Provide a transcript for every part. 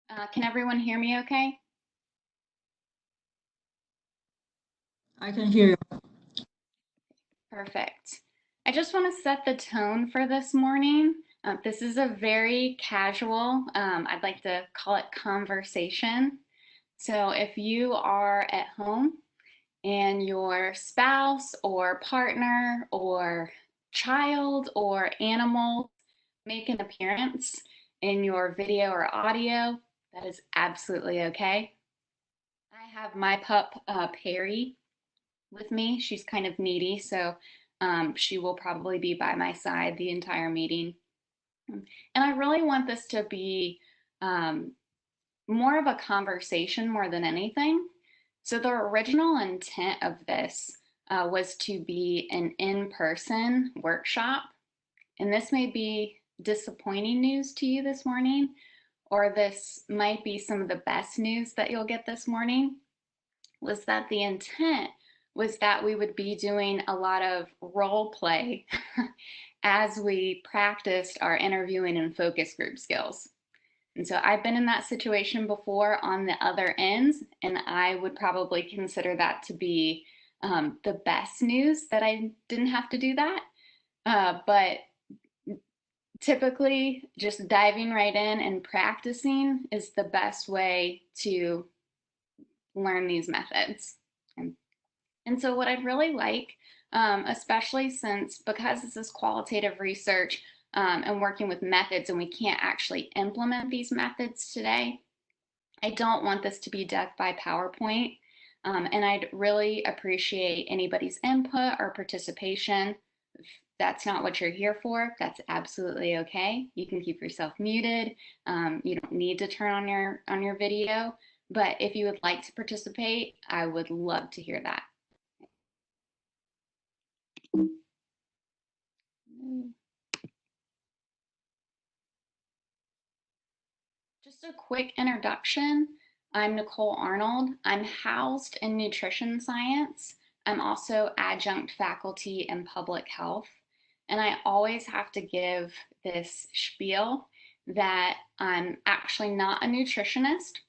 Can everyone hear me okay? I can hear you. Perfect. I just want to set the tone for this morning. This is a very casual, I'd like to call it conversation. So if you are at home and your spouse or partner or child or animal make an appearance in your video or audio, that is absolutely okay. I have my pup, Perry, with me. She's kind of needy, so she will probably be by my side the entire meeting. And I really want this to be um, more of a conversation more than anything. So, the original intent of this was to be an in person workshop. And this may be disappointing news to you this morning, or this might be some of the best news that you'll get this morning. Was that the intent was that we would be doing a lot of role play as we practiced our interviewing and focus group skills. And so I've been in that situation before on the other ends, and I would probably consider that to be the best news that I didn't have to do that. But typically, just diving right in and practicing is the best way to learn these methods. And And so, what I'd really like, especially since because this is qualitative research and working with methods, and we can't actually implement these methods today, I don't want this to be death by PowerPoint. And I'd really appreciate anybody's input or participation. If that's not what you're here for, that's absolutely okay. You can keep yourself muted. You don't need to turn on your video. But if you would like to participate, I would love to hear that. Just a quick introduction. I'm Nicole Arnold. I'm housed in nutrition science. I'm also adjunct faculty in public health. And I always have to give this spiel that I'm actually not a nutritionist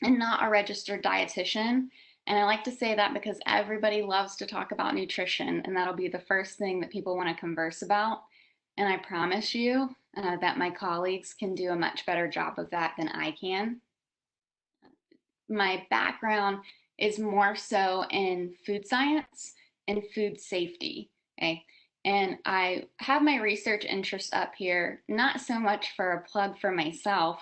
and not a registered dietitian. And I like to say that because everybody loves to talk about nutrition, and that'll be the first thing that people want to converse about. And I promise you that my colleagues can do a much better job of that than I can. My background is more so in food science and food safety. Okay. And I have my research interests up here, not so much for a plug for myself,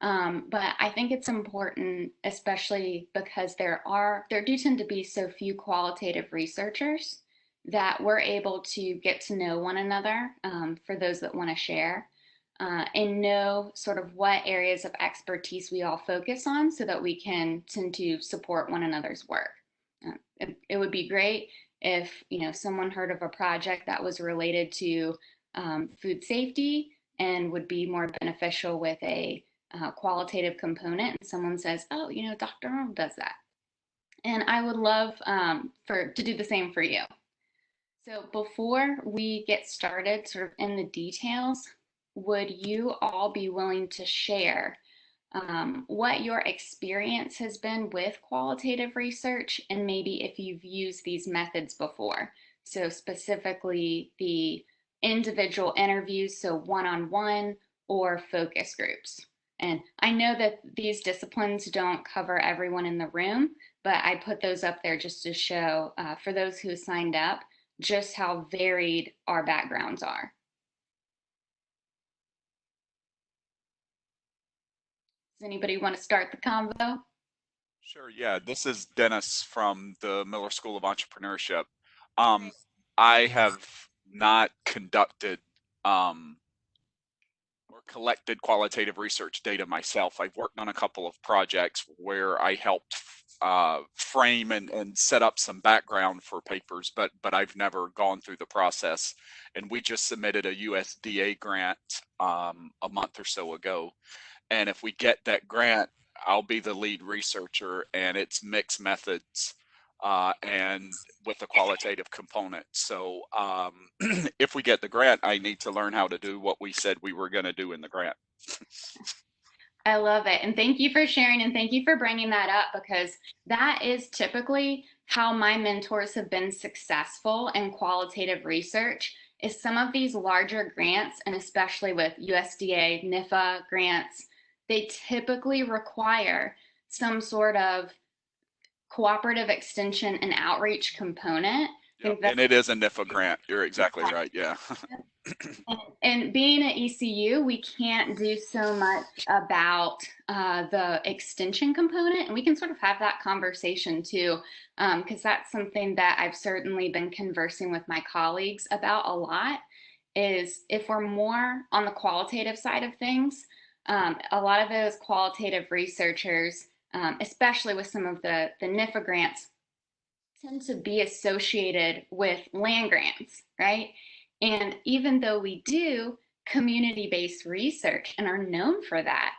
but I think it's important, especially because there do tend to be so few qualitative researchers that we're able to get to know one another for those that want to share and know sort of what areas of expertise we all focus on so that we can tend to support one another's work. It would be great if someone heard of a project that was related to food safety and would be more beneficial with a qualitative component. And someone says, "Oh, Dr. Arnold does that," and I would love for to do the same for you. So before we get started, sort of in the details, would you all be willing to share what your experience has been with qualitative research and maybe if you've used these methods before? So specifically the individual interviews, so one-on-one or focus groups. And I know that these disciplines don't cover everyone in the room, but I put those up there just to show for those who signed up just how varied our backgrounds are. Does anybody want to start the convo? Sure, yeah. This is Dennis from the Miller School of Entrepreneurship. Um, I have not conducted or collected qualitative research data myself. I've worked on a couple of projects where I helped frame and set up some background for papers, but I've never gone through the process. And we just submitted a USDA grant a month or so ago. And if we get that grant, I'll be the lead researcher, and it's mixed methods and with a qualitative component. So if we get the grant, I need to learn how to do what we said we were going to do in the grant. I love it. And thank you for sharing and thank you for bringing that up because that is typically how my mentors have been successful in qualitative research is some of these larger grants and especially with USDA, NIFA grants, they typically require some sort of cooperative extension and outreach component. I Yep. think that's And it is a NIFA grant. You're exactly right. Yeah. and being at ECU, we can't do so much about the extension component, and we can sort of have that conversation too, because that's something that I've certainly been conversing with my colleagues about a lot. Is if we're more on the qualitative side of things, a lot of those qualitative researchers, especially with some of the NIFA grants, tend to be associated with land grants, right? And even though we do community based research and are known for that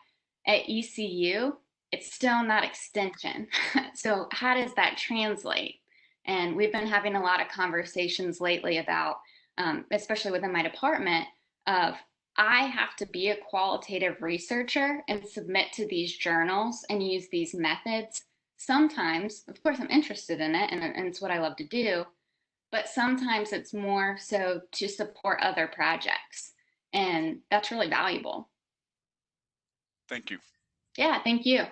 at ECU, it's still not extension. So, how does that translate? And we've been having a lot of conversations lately about, especially within my department, of I have to be a qualitative researcher and submit to these journals and use these methods. Sometimes, of course, I'm interested in it and it's what I love to do, but sometimes it's more so to support other projects. And that's really valuable. Thank you. Yeah, thank you.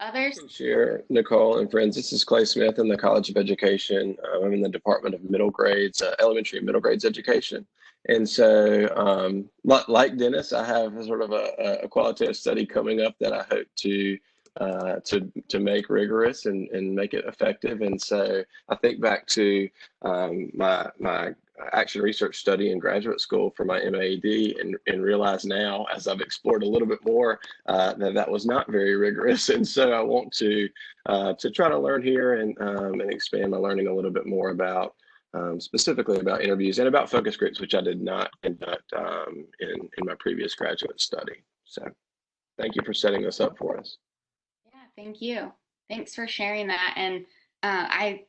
Others? Share, Nicole and friends. This is Clay Smith in the College of Education. I'm in the Department of Middle Grades, Elementary and Middle Grades Education. And so, like Dennis, I have sort of a qualitative study coming up that I hope to make rigorous and make it effective. And so, I think back to my action research study in graduate school for my MAD and realize now, as I've explored a little bit more, that was not very rigorous. And so, I want to try to learn here and expand my learning a little bit more about. Specifically about interviews and about focus groups, which I did not conduct in my previous graduate study. So thank you for setting this up for us. Yeah, thank you. Thanks for sharing that. And I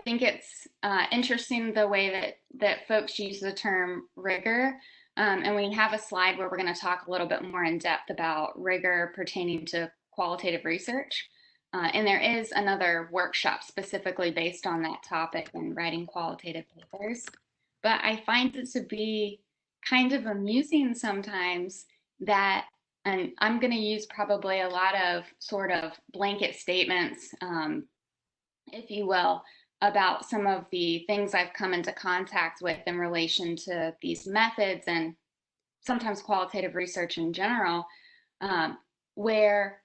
think it's interesting the way that folks use the term rigor. And we have a slide where we're going to talk a little bit more in depth about rigor pertaining to qualitative research. And there is another workshop specifically based on that topic and writing qualitative papers. But I find it to be kind of amusing sometimes that, and I'm going to use probably a lot of sort of blanket statements, if you will, about some of the things I've come into contact with in relation to these methods and sometimes qualitative research in general, where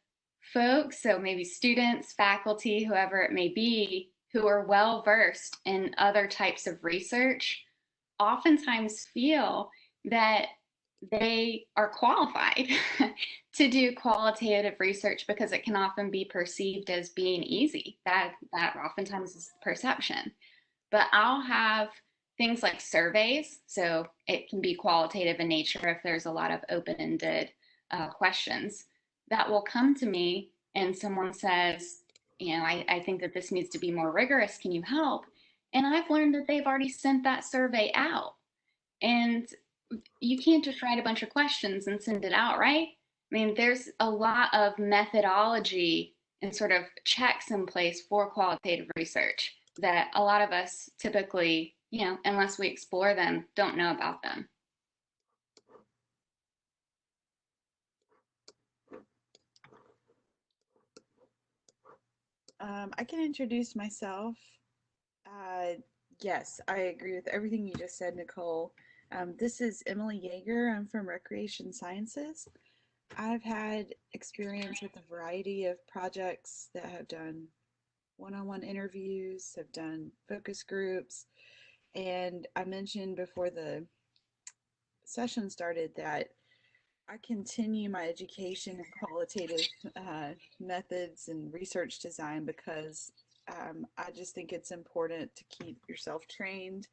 folks, so maybe students, faculty, whoever it may be, who are well versed in other types of research, oftentimes feel that they are qualified to do qualitative research because it can often be perceived as being easy. That oftentimes is the perception. But I'll have things like surveys, so it can be qualitative in nature if there's a lot of open-ended questions that will come to me and someone says, I think that this needs to be more rigorous. Can you help? And I've learned that they've already sent that survey out. And you can't just write a bunch of questions and send it out, right? I mean, there's a lot of methodology and sort of checks in place for qualitative research that a lot of us typically, unless we explore them, don't know about them. I can introduce myself. Uh, yes, I agree with everything you just said, Nicole. This is Emily Yeager. I'm from Recreation Sciences. I've had experience with a variety of projects that have done one-on-one interviews, have done focus groups, and I mentioned before the session started that I continue my education in qualitative methods and research design because I just think it's important to keep yourself trained.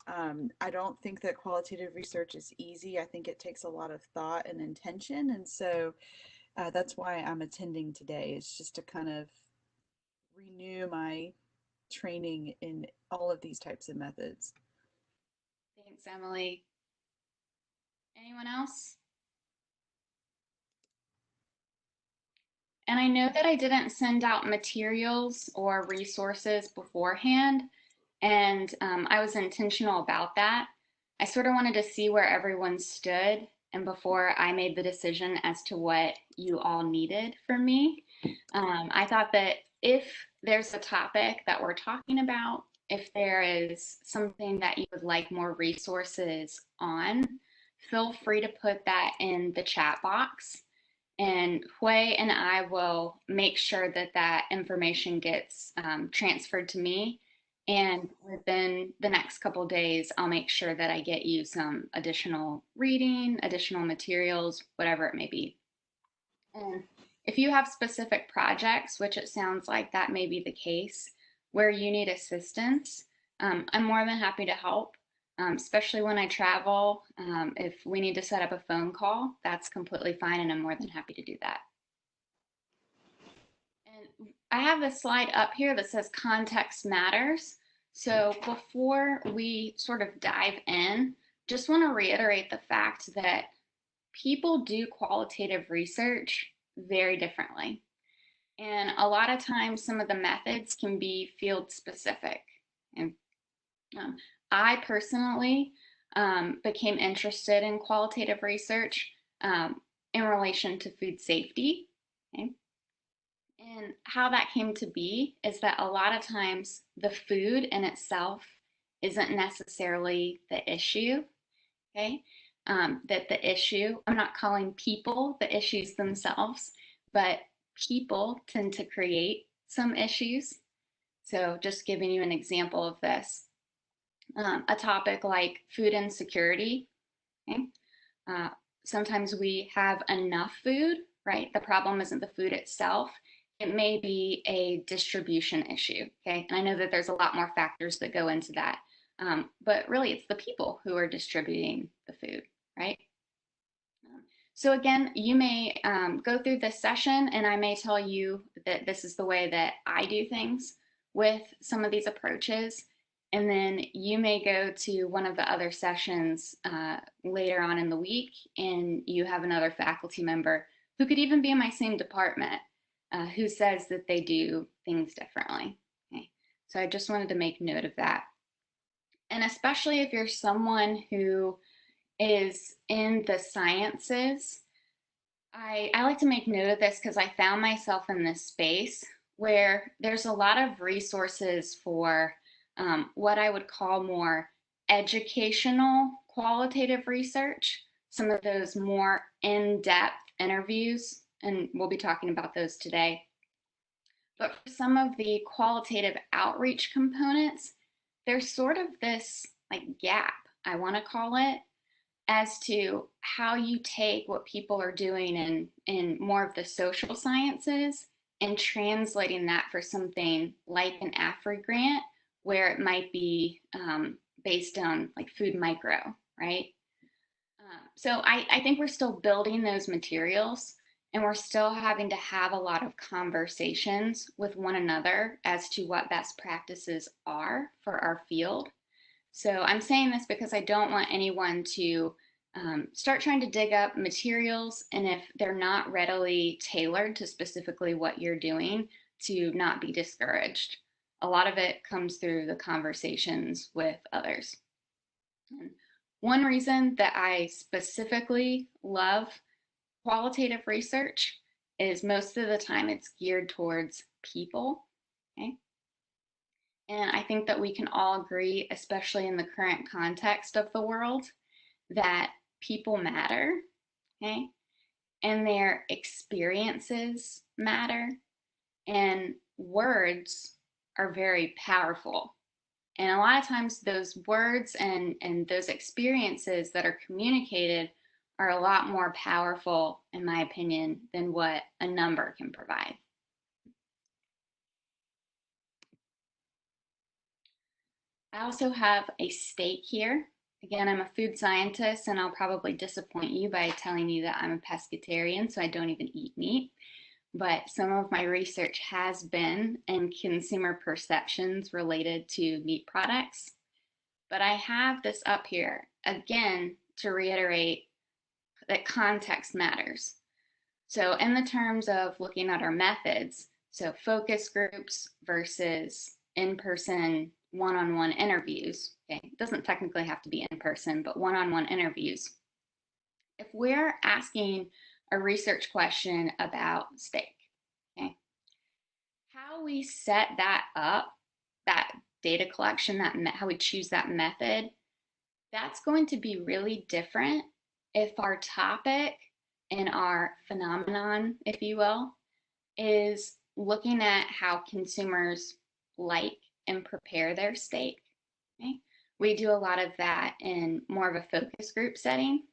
I don't think that qualitative research is easy. I think it takes a lot of thought and intention. And so that's why I'm attending today. It's just to kind of renew my training in all of these types of methods. Thanks, Emily. Anyone else? And I know that I didn't send out materials or resources beforehand, and I was intentional about that. I sort of wanted to see where everyone stood, and before I made the decision as to what you all needed from me, I thought that if there's a topic that we're talking about, if there is something that you would like more resources on, feel free to put that in the chat box. And Hui and I will make sure that that information gets transferred to me. And within the next couple days, I'll make sure that I get you some additional reading, additional materials, whatever it may be. And if you have specific projects, which it sounds like that may be the case, where you need assistance, I'm more than happy to help. Especially when I travel. If we need to set up a phone call, that's completely fine, and I'm more than happy to do that. And I have this slide up here that says context matters. So before we sort of dive in, just want to reiterate the fact that people do qualitative research very differently. And a lot of times, some of the methods can be field specific. And I personally became interested in qualitative research in relation to food safety. Okay? And how that came to be is that a lot of times the food in itself isn't necessarily the issue. Okay? That the issue, I'm not calling people the issues themselves, but people tend to create some issues. So, just giving you an example of this. A topic like food insecurity. Okay? Sometimes we have enough food, right? The problem isn't the food itself. It may be a distribution issue, okay? And I know that there's a lot more factors that go into that. But really, it's the people who are distributing the food, right? So again, you may go through this session and I may tell you that this is the way that I do things with some of these approaches. And then you may go to one of the other sessions later on in the week and you have another faculty member who could even be in my same department who says that they do things differently. Okay? So I just wanted to make note of that. And especially if you're someone who is in the sciences, I like to make note of this because I found myself in this space where there's a lot of resources for what I would call more educational qualitative research, some of those more in-depth interviews, and we'll be talking about those today. But for some of the qualitative outreach components, there's sort of this like gap, I want to call it, as to how you take what people are doing in more of the social sciences and translating that for something like an AFRI grant, where it might be based on like food micro, right? So I think we're still building those materials and we're still having to have a lot of conversations with one another as to what best practices are for our field. So I'm saying this because I don't want anyone to start trying to dig up materials, and if they're not readily tailored to specifically what you're doing, to not be discouraged. A lot of it comes through the conversations with others. And one reason that I specifically love qualitative research is most of the time it's geared towards people. Okay? And I think that we can all agree, especially in the current context of the world, that people matter, okay? And their experiences matter, and words are very powerful. And a lot of times those words and those experiences that are communicated are a lot more powerful, in my opinion, than what a number can provide. I also have a stake here. Again, I'm a food scientist, and I'll probably disappoint you by telling you that I'm a pescatarian, so I don't even eat meat. But some of my research has been in consumer perceptions related to meat products. But I have this up here, again, to reiterate that context matters. So in the terms of looking at our methods, so focus groups versus in-person one-on-one interviews, okay, it doesn't technically have to be in person, but one-on-one interviews. If we're asking a research question about steak, okay, how we set that up, that data collection, how we choose that method, that's going to be really different if our topic and our phenomenon, if you will, is looking at how consumers like and prepare their steak. Okay? We do a lot of that in more of a focus group setting.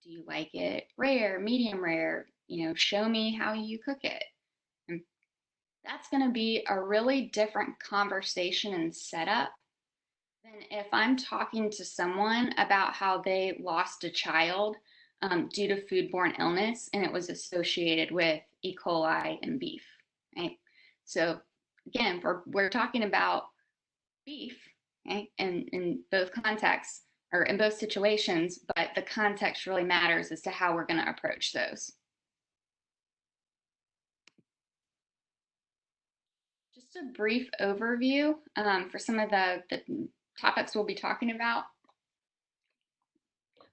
Do you like it rare, medium rare? Show me how you cook it. And that's going to be a really different conversation and setup than if I'm talking to someone about how they lost a child due to foodborne illness and it was associated with E. coli and beef, right? So again, we're talking about beef, okay, in both contexts or in both situations, but the context really matters as to how we're going to approach those. Just a brief overview for some of the topics we'll be talking about.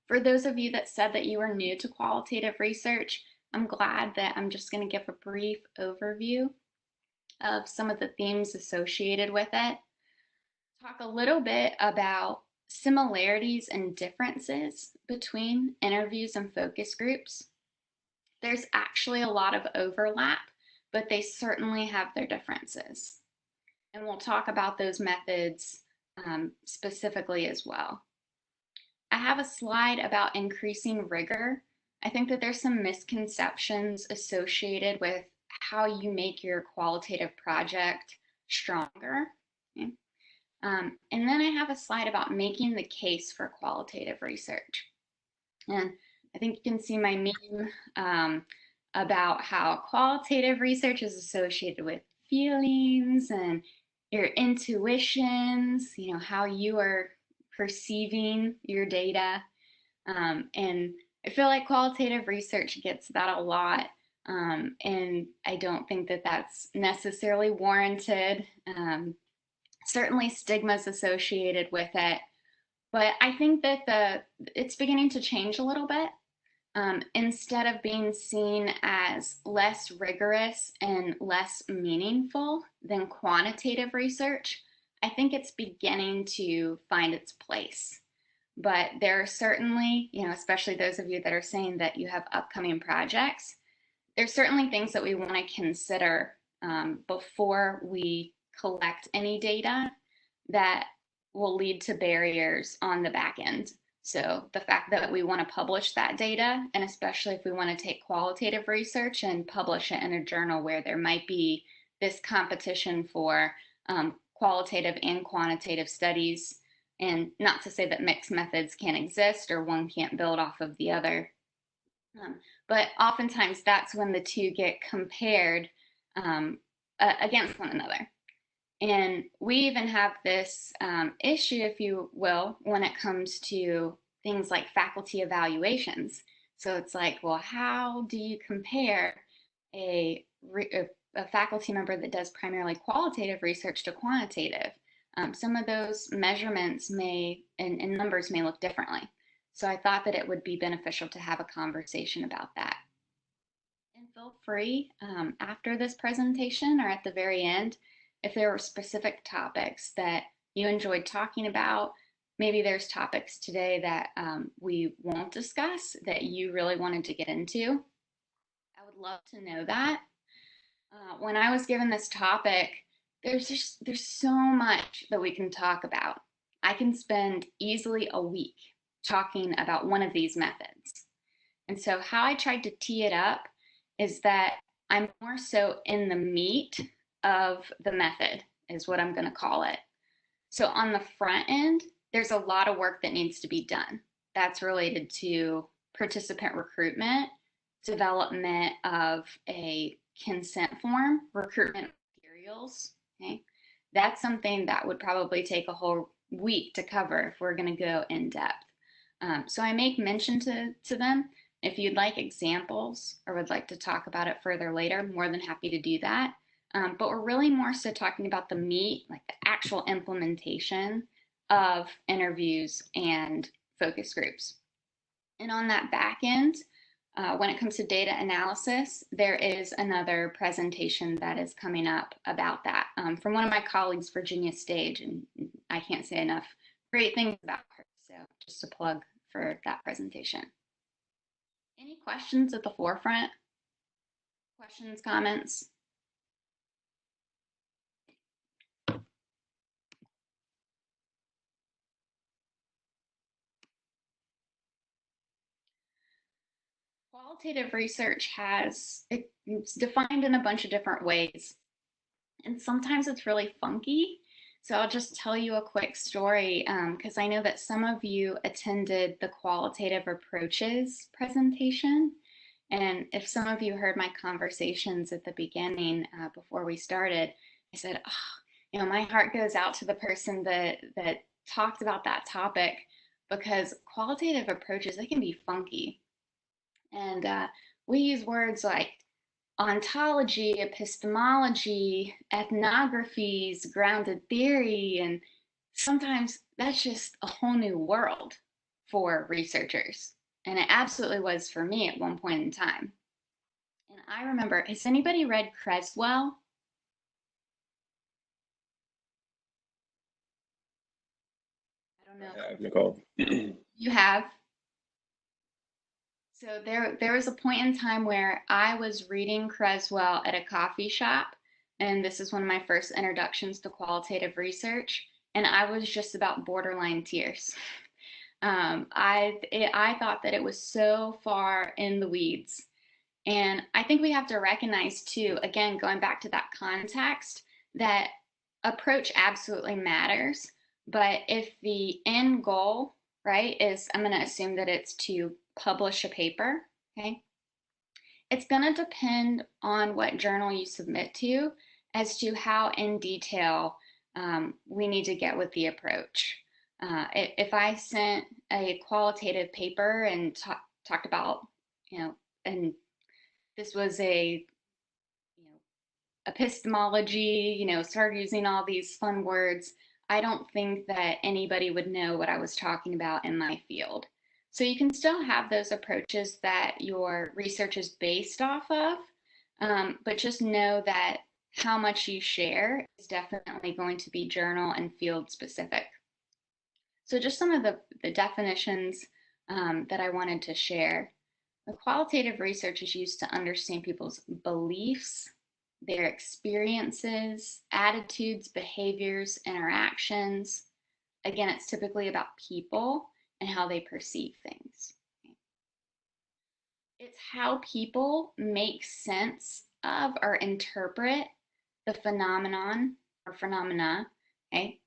For those of you that said that you are new to qualitative research, I'm glad that I'm just going to give a brief overview of some of the themes associated with it. Talk a little bit about similarities and differences between interviews and focus groups. There's actually a lot of overlap, but they certainly have their differences. And we'll talk about those methods specifically as well. I have a slide about increasing rigor. I think that there's some misconceptions associated with how you make your qualitative project stronger. Okay? And then I have a slide about making the case for qualitative research. And I think you can see my meme about how qualitative research is associated with feelings and your intuitions, how you are perceiving your data. And I feel like qualitative research gets that a lot. And I don't think that that's necessarily warranted. Certainly stigmas associated with it. But I think that it's beginning to change a little bit. Instead of being seen as less rigorous and less meaningful than quantitative research, I think it's beginning to find its place. But there are certainly, especially those of you that are saying that you have upcoming projects, there's certainly things that we want to consider before we collect any data that will lead to barriers on the back end. So the fact that we want to publish that data, and especially if we want to take qualitative research and publish it in a journal where there might be this competition for qualitative and quantitative studies, and not to say that mixed methods can't exist or one can't build off of the other. But oftentimes that's when the two get compared against one another. And we even have this issue, if you will, when it comes to things like faculty evaluations. So it's like, well, how do you compare a faculty member that does primarily qualitative research to quantitative? Some of those measurements and numbers may look differently. So I thought that it would be beneficial to have a conversation about that. And feel free after this presentation or at the very end, if there were specific topics that you enjoyed talking about, maybe there's topics today that we won't discuss that you really wanted to get into. I would love to know that. When I was given this topic, there's so much that we can talk about. I can spend easily a week talking about one of these methods. And so how I tried to tee it up is that I'm more so in the meat of the method, is what I'm going to call it. So on the front end, there's a lot of work that needs to be done. That's related to participant recruitment, development of a consent form, recruitment materials. Okay, that's something that would probably take a whole week to cover if we're going to go in depth. So I make mention to them, If you'd like examples or would like to talk about it further later, I'm more than happy to do that. But we're really more so talking about the meat, like the actual implementation of interviews and focus groups. And on that back end, when it comes to data analysis, there is another presentation that is coming up about that from one of my colleagues, Virginia Stage, and I can't say enough great things about her. So just a plug for that presentation. Any questions at the forefront? Questions, comments? Qualitative research it's defined in a bunch of different ways, and sometimes it's really funky. So I'll just tell you a quick story because I know that some of you attended the qualitative approaches presentation. And if some of you heard my conversations at the beginning before we started, I said, oh, my heart goes out to the person that talked about that topic, because qualitative approaches, they can be funky. And we use words like ontology, epistemology, ethnographies, grounded theory, and sometimes that's just a whole new world for researchers. And it absolutely was for me at one point in time. And I remember, has anybody read Creswell? I don't know. I have, Nicole. You have? So there was a point in time where I was reading Creswell at a coffee shop, and this is one of my first introductions to qualitative research, and I was just about borderline tears. I thought that it was so far in the weeds, and I think we have to recognize too, again, going back to that context, that approach absolutely matters, but if the end goal, right, is, I'm going to assume that it's to publish a paper, okay? It's going to depend on what journal you submit to as to how in detail we need to get with the approach. If I sent a qualitative paper and talked about, and this was a, epistemology, started using all these fun words, I don't think that anybody would know what I was talking about in my field. So you can still have those approaches that your research is based off of, but just know that how much you share is definitely going to be journal and field specific. So just some of the definitions that I wanted to share. The qualitative research is used to understand people's beliefs, their experiences, attitudes, behaviors, interactions. Again, it's typically about people and how they perceive things. It's how people make sense of or interpret the phenomenon or phenomena, okay,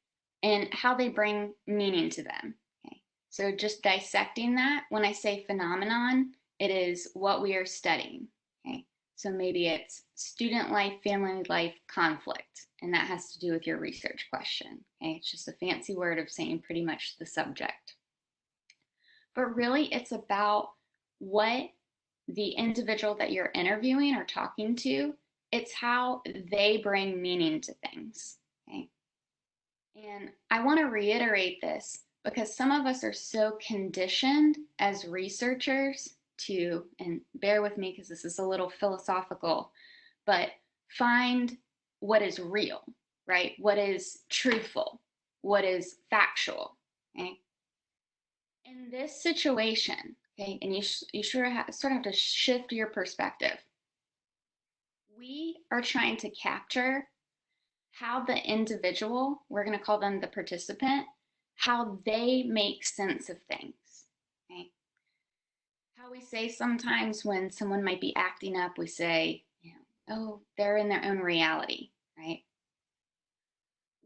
and how they bring meaning to them. Okay. So just dissecting that, when I say phenomenon, it is what we are studying. Okay. So maybe it's student life, family life, conflict, and that has to do with your research question. Okay. It's just a fancy word of saying pretty much the subject. But really, it's about what the individual that you're interviewing or talking to, it's how they bring meaning to things. Okay. And I want to reiterate this because some of us are so conditioned as researchers to, and bear with me because this is a little philosophical, but find what is real, right? What is truthful, what is factual, okay? In this situation, okay, and you sort of have to shift your perspective. We are trying to capture how the individual, we're going to call them the participant, how they make sense of things. Okay? How we say sometimes when someone might be acting up, we say, oh, they're in their own reality, right?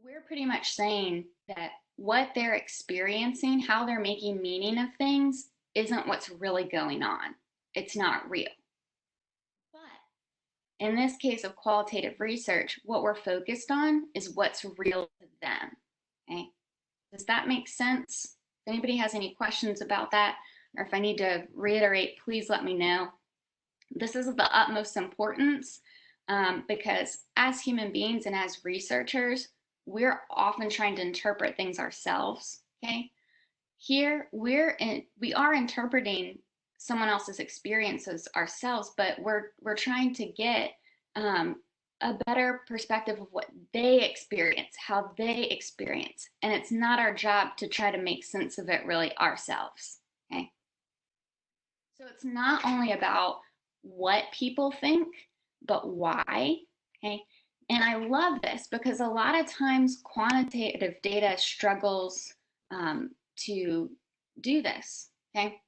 We're pretty much saying that what they're experiencing, how they're making meaning of things, isn't what's really going on. It's not real. But in this case of qualitative research, what we're focused on is what's real to them. Okay? Does that make sense? If anybody has any questions about that, or if I need to reiterate, please let me know. This is of the utmost importance because as human beings and as researchers, we're often trying to interpret things ourselves, okay? Here, we are interpreting someone else's experiences ourselves, but we're trying to get a better perspective of what they experience, how they experience, and it's not our job to try to make sense of it really ourselves, okay? So it's not only about what people think, but why, okay? And I love this because a lot of times quantitative data struggles to do this, okay?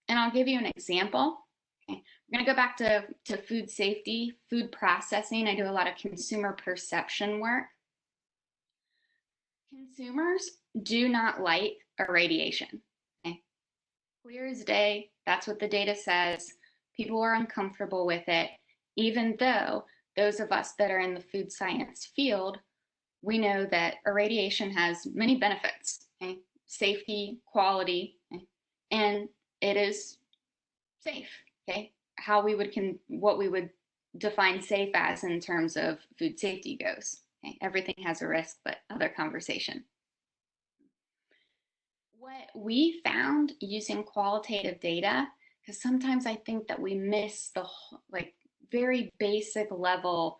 And I'll give you an example. Okay, we're gonna go back to food safety, food processing. I do a lot of consumer perception work. Consumers do not like irradiation, okay? Clear as day, that's what the data says. People are uncomfortable with it, even though those of us that are in the food science field, we know that irradiation has many benefits, okay? Safety, quality, okay? And it is safe, okay? What we would define safe as in terms of food safety goes. Okay? Everything has a risk, but other conversation. What we found using qualitative data, because sometimes I think that we miss the like very basic level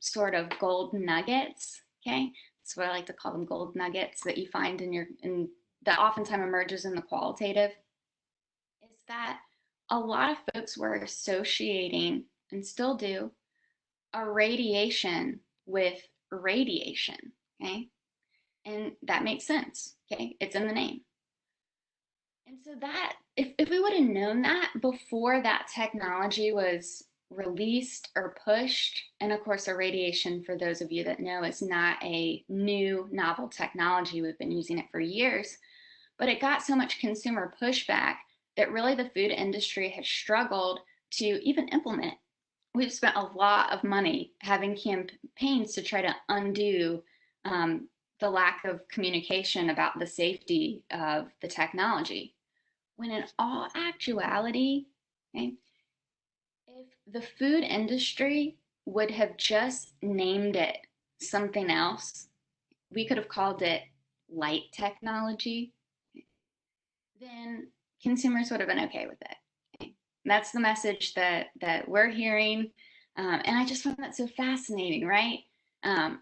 sort of gold nuggets. Okay, that's what I like to call them, gold nuggets that you find in that oftentimes emerges in the qualitative. Is that a lot of folks were associating and still do irradiation with radiation. Okay, and that makes sense. Okay, it's in the name. And so that, if we would have known that before that technology was released or pushed, and of course, irradiation, for those of you that know, is not a new novel technology. We've been using it for years, but it got so much consumer pushback that really the food industry has struggled to even implement. We've spent a lot of money having campaigns to try to undo the lack of communication about the safety of the technology. When in all actuality, okay, if the food industry would have just named it something else, we could have called it light technology, then consumers would have been okay with it. Okay? That's the message that we're hearing. And I just find that so fascinating, right?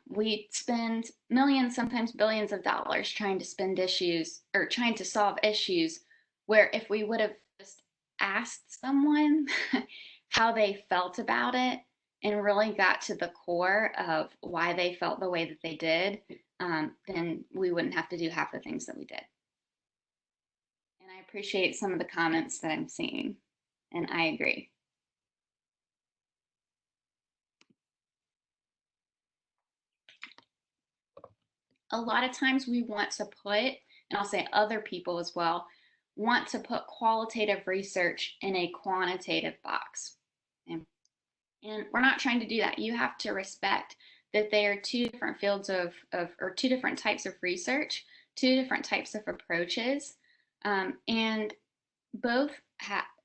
We spend millions, sometimes billions of dollars trying to trying to solve issues where if we would have just asked someone how they felt about it and really got to the core of why they felt the way that they did, then we wouldn't have to do half the things that we did. And I appreciate some of the comments that I'm seeing, and I agree. A lot of times we want to put, and I'll say other people as well, want to put qualitative research in a quantitative box. Okay? And we're not trying to do that. You have to respect that they are two different fields or two different types of research, two different types of approaches, and both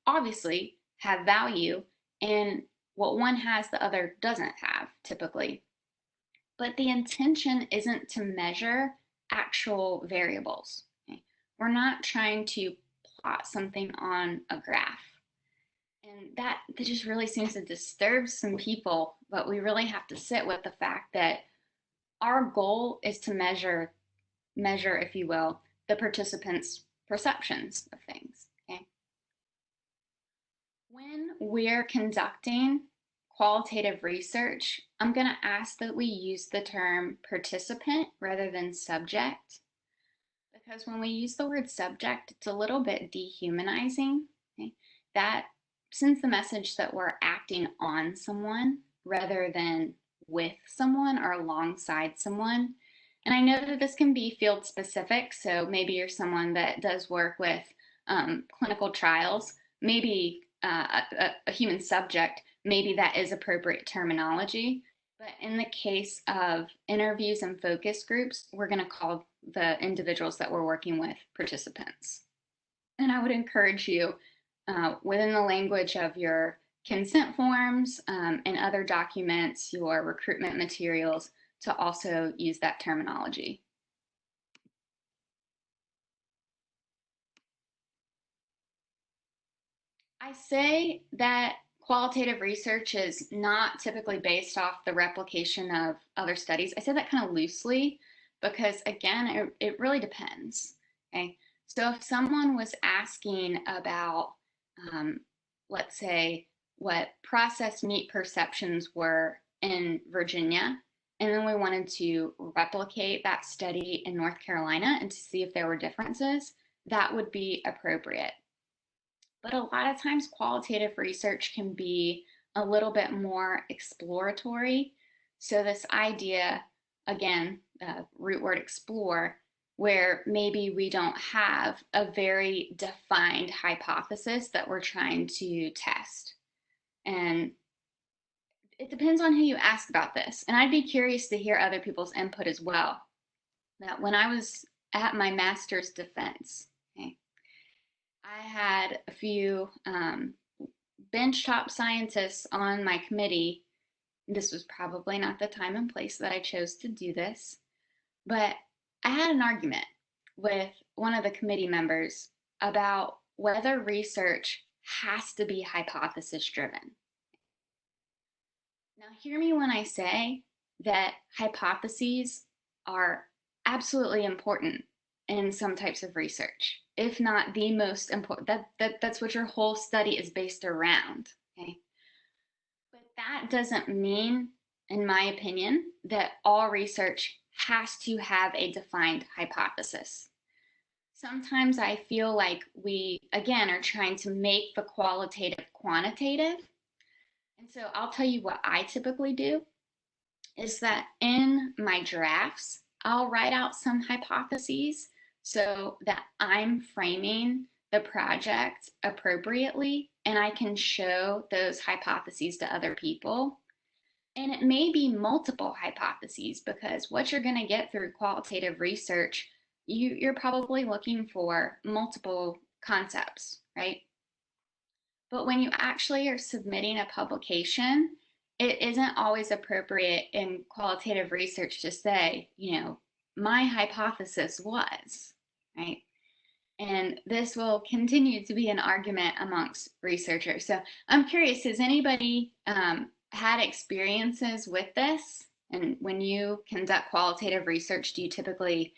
obviously have value, and what one has, the other doesn't have typically. But the intention isn't to measure actual variables. Okay? We're not trying to plot something on a graph. And that just really seems to disturb some people, but we really have to sit with the fact that our goal is to measure, if you will, the participants' perceptions of things. Okay? When we're conducting qualitative research, I'm going to ask that we use the term participant rather than subject, because when we use the word subject, it's a little bit dehumanizing. Okay? That sends the message that we're acting on someone rather than with someone or alongside someone. And I know that this can be field specific, so maybe you're someone that does work with clinical trials, maybe a human subject, maybe that is appropriate terminology. But in the case of interviews and focus groups, we're going to call the individuals that we're working with participants. And I would encourage you, within the language of your consent forms and other documents, your recruitment materials, to also use that terminology. I say that qualitative research is not typically based off the replication of other studies. I say that kind of loosely because, again, it really depends. Okay, so if someone was asking about, let's say, what processed meat perceptions were in Virginia, and then we wanted to replicate that study in North Carolina and to see if there were differences, that would be appropriate. But a lot of times, qualitative research can be a little bit more exploratory. So, this idea, again, root word explore, where maybe we don't have a very defined hypothesis that we're trying to test. And it depends on who you ask about this. And I'd be curious to hear other people's input as well. That when I was at my master's defense, okay, I had a few benchtop scientists on my committee. This was probably not the time and place that I chose to do this, but I had an argument with one of the committee members about whether research has to be hypothesis driven. Now, hear me when I say that hypotheses are absolutely important in some types of research, if not the most important. That's what your whole study is based around. Okay, but that doesn't mean, in my opinion, that all research has to have a defined hypothesis. Sometimes I feel like we, again, are trying to make the qualitative quantitative. And so I'll tell you what I typically do is that in my drafts, I'll write out some hypotheses so that I'm framing the project appropriately and I can show those hypotheses to other people. And it may be multiple hypotheses because what you're going to get through qualitative research, you're probably looking for multiple concepts, right? But when you actually are submitting a publication, it isn't always appropriate in qualitative research to say, my hypothesis was, right? And this will continue to be an argument amongst researchers. So I'm curious, has anybody had experiences with this? And when you conduct qualitative research, do you typically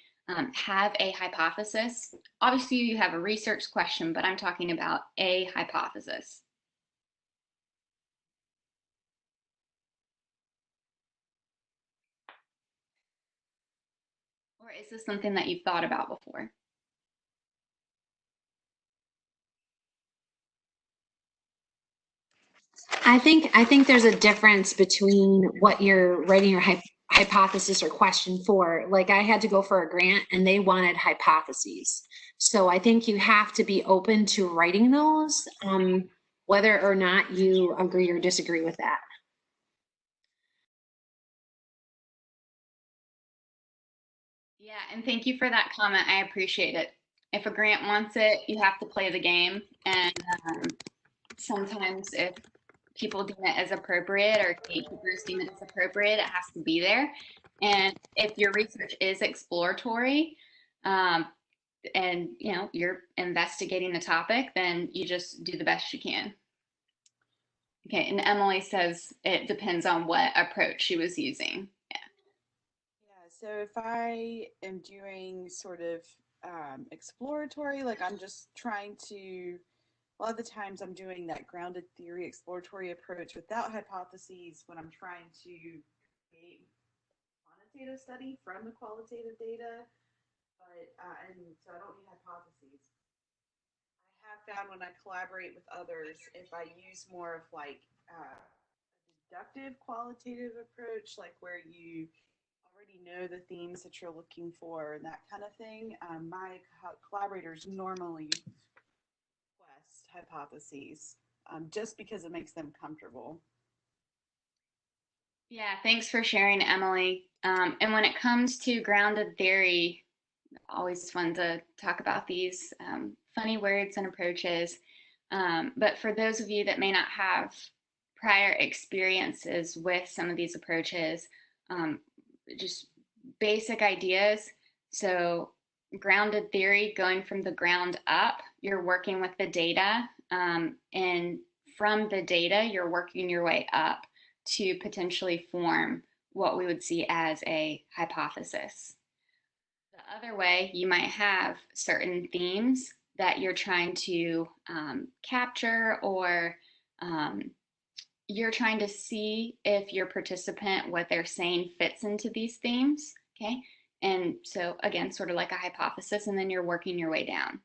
have a hypothesis? Obviously, you have a research question, but I'm talking about a hypothesis. Or is this something that you've thought about before? I think there's a difference between what you're writing your hypothesis or question for. Like I had to go for a grant and they wanted hypotheses. So I think you have to be open to writing those, whether or not you agree or disagree with that. Yeah, and thank you for that comment. I appreciate it. If a grant wants it, you have to play the game. And sometimes if people deem it as appropriate or gatekeepers deem it as appropriate, it has to be there. And if your research is exploratory, and you're investigating the topic, then you just do the best you can. Okay, and Emily says it depends on what approach she was using. Yeah, so if I am doing sort of exploratory, like I'm just trying to, a lot of the times I'm doing that grounded theory exploratory approach without hypotheses when I'm trying to create quantitative study from the qualitative data, but and so I don't need hypotheses. I have found when I collaborate with others, if I use more of like a deductive qualitative approach, like where you already know the themes that you're looking for and that kind of thing, my collaborators normally request hypotheses just because it makes them comfortable. Yeah, thanks for sharing, Emily. And when it comes to grounded theory, Always fun to talk about these funny words and approaches. But for those of you that may not have prior experiences with some of these approaches, just basic ideas. So grounded theory, going from the ground up, you're working with the data, and from the data, you're working your way up to potentially form what we would see as a hypothesis. The other way, you might have certain themes that you're trying to capture, or you're trying to see if your participant, what they're saying, fits into these themes. Okay. And so, again, sort of like a hypothesis, and then you're working your way down.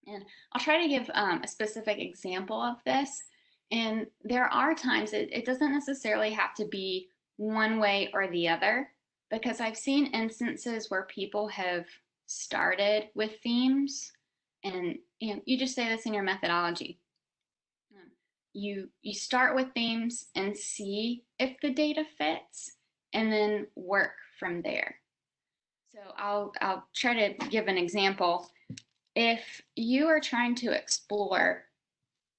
And I'll try to give a specific example of this. And there are times it doesn't necessarily have to be one way or the other, because I've seen instances where people have started with themes, and you just say this in your methodology. You start with themes and see if the data fits, and then work from there. So I'll try to give an example. If you are trying to explore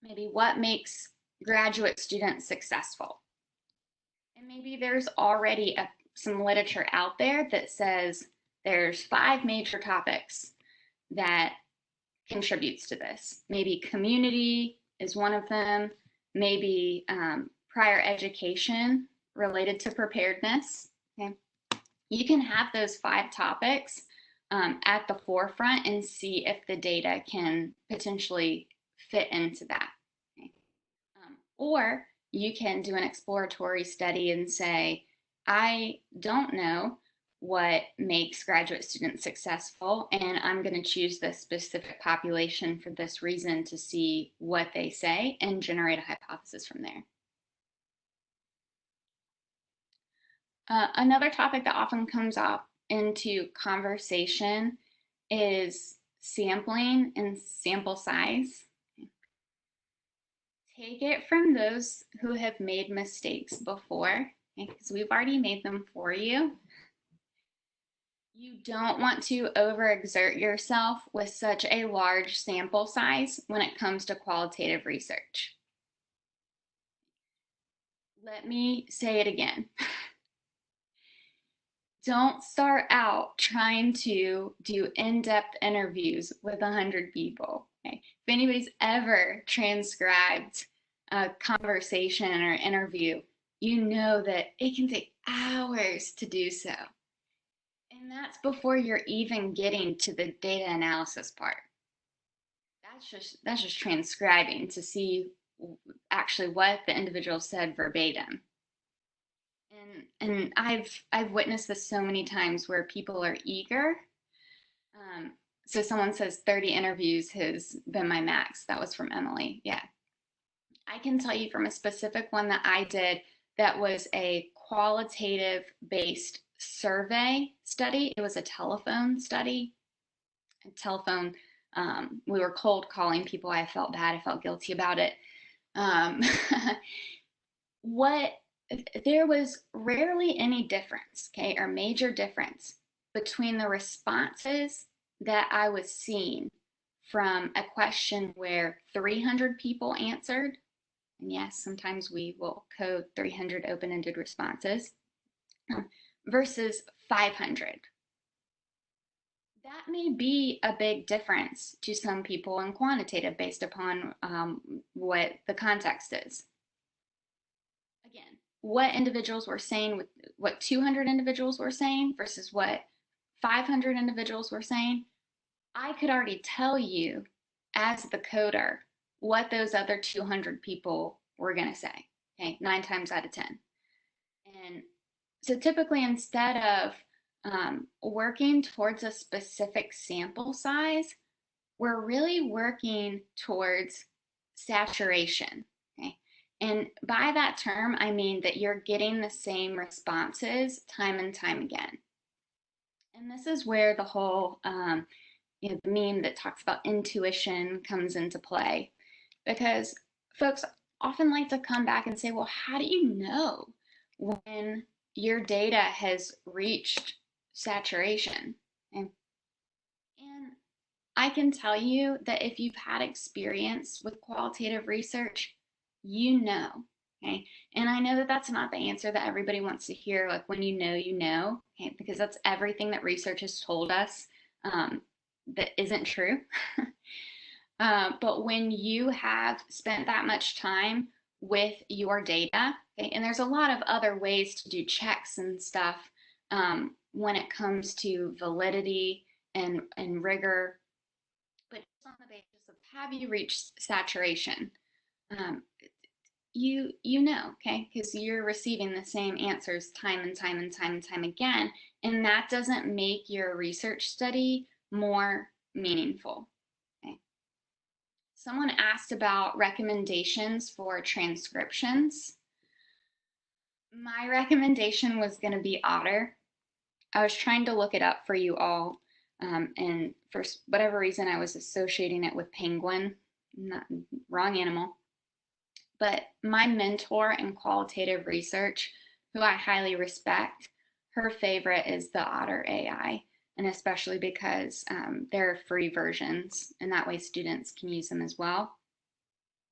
maybe what makes graduate students successful, and maybe there's already some literature out there that says there's 5 major topics that contributes to this. Maybe community is one of them, maybe prior education related to preparedness. Okay, you can have those 5 topics at the forefront and see if the data can potentially fit into that. Okay. Or you can do an exploratory study and say, I don't know what makes graduate students successful, and I'm going to choose this specific population for this reason to see what they say and generate a hypothesis from there. Another topic that often comes up into conversation is sampling and sample size. Take it from those who have made mistakes before, because we've already made them for you. You don't want to overexert yourself with such a large sample size when it comes to qualitative research. Let me say it again. Don't start out trying to do in-depth interviews with 100 people. Okay? If anybody's ever transcribed a conversation or interview, you know that it can take hours to do so. And that's before you're even getting to the data analysis part. That's just transcribing to see actually what the individual said verbatim. And I've witnessed this so many times where people are eager. So someone says 30 interviews has been my max. That was from Emily. Yeah. I can tell you from a specific one that I did that was a qualitative based survey study. It was a telephone study. A telephone, we were cold calling people. I felt bad. I felt guilty about it. There was rarely any difference, okay, or major difference between the responses that I was seeing from a question where 300 people answered, and yes, sometimes we will code 300 open-ended responses, versus 500. That may be a big difference to some people in quantitative based upon what the context is. Again, what individuals were saying, with what 200 individuals were saying versus what 500 individuals were saying, I could already tell you as the coder what those other 200 people were going to say, okay, 9 times out of 10. And so typically, instead of working towards a specific sample size, we're really working towards saturation. Okay? And by that term, I mean that you're getting the same responses time and time again. And this is where the whole the meme that talks about intuition comes into play, because folks often like to come back and say, well, how do you know when your data has reached saturation? And I can tell you that if you've had experience with qualitative research, you know, okay? And I know that that's not the answer that everybody wants to hear, like when you know, okay? Because that's everything that research has told us that isn't true. But when you have spent that much time with your data, okay, and there's a lot of other ways to do checks and stuff when it comes to validity and rigor, but just on the basis of have you reached saturation, um, you know, okay, because you're receiving the same answers time and time and time and time again, and that doesn't make your research study more meaningful. Okay. Someone asked about recommendations for transcriptions. My recommendation was going to be Otter. I was trying to look it up for you all, and for whatever reason, I was associating it with penguin. Not, wrong animal. But my mentor in qualitative research, who I highly respect, her favorite is the Otter AI, and especially because there are free versions, and that way students can use them as well.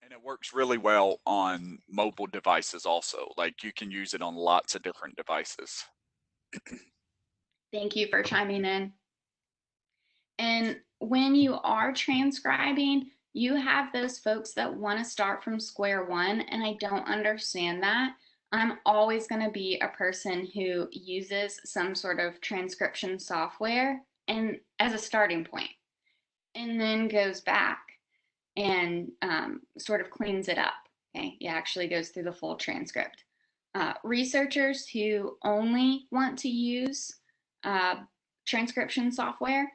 And it works really well on mobile devices also. Like you can use it on lots of different devices. Thank you for chiming in. And when you are transcribing, you have those folks that want to start from square one, and I don't understand that. I'm always going to be a person who uses some sort of transcription software and as a starting point, and then goes back and sort of cleans it up. Okay, it actually goes through the full transcript. Researchers who only want to use transcription software,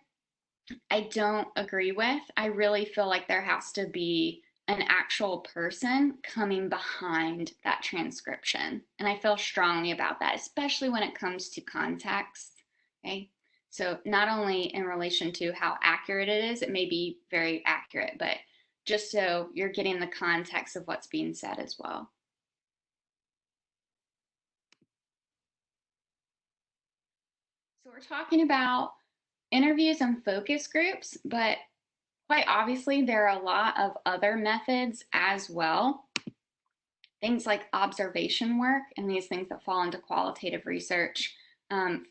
I don't agree with. I really feel like there has to be an actual person coming behind that transcription. And I feel strongly about that, especially when it comes to context. Okay. So, not only in relation to how accurate it is, it may be very accurate, but just so you're getting the context of what's being said as well. So, we're talking about interviews and focus groups, but quite obviously, there are a lot of other methods as well. Things like observation work and these things that fall into qualitative research,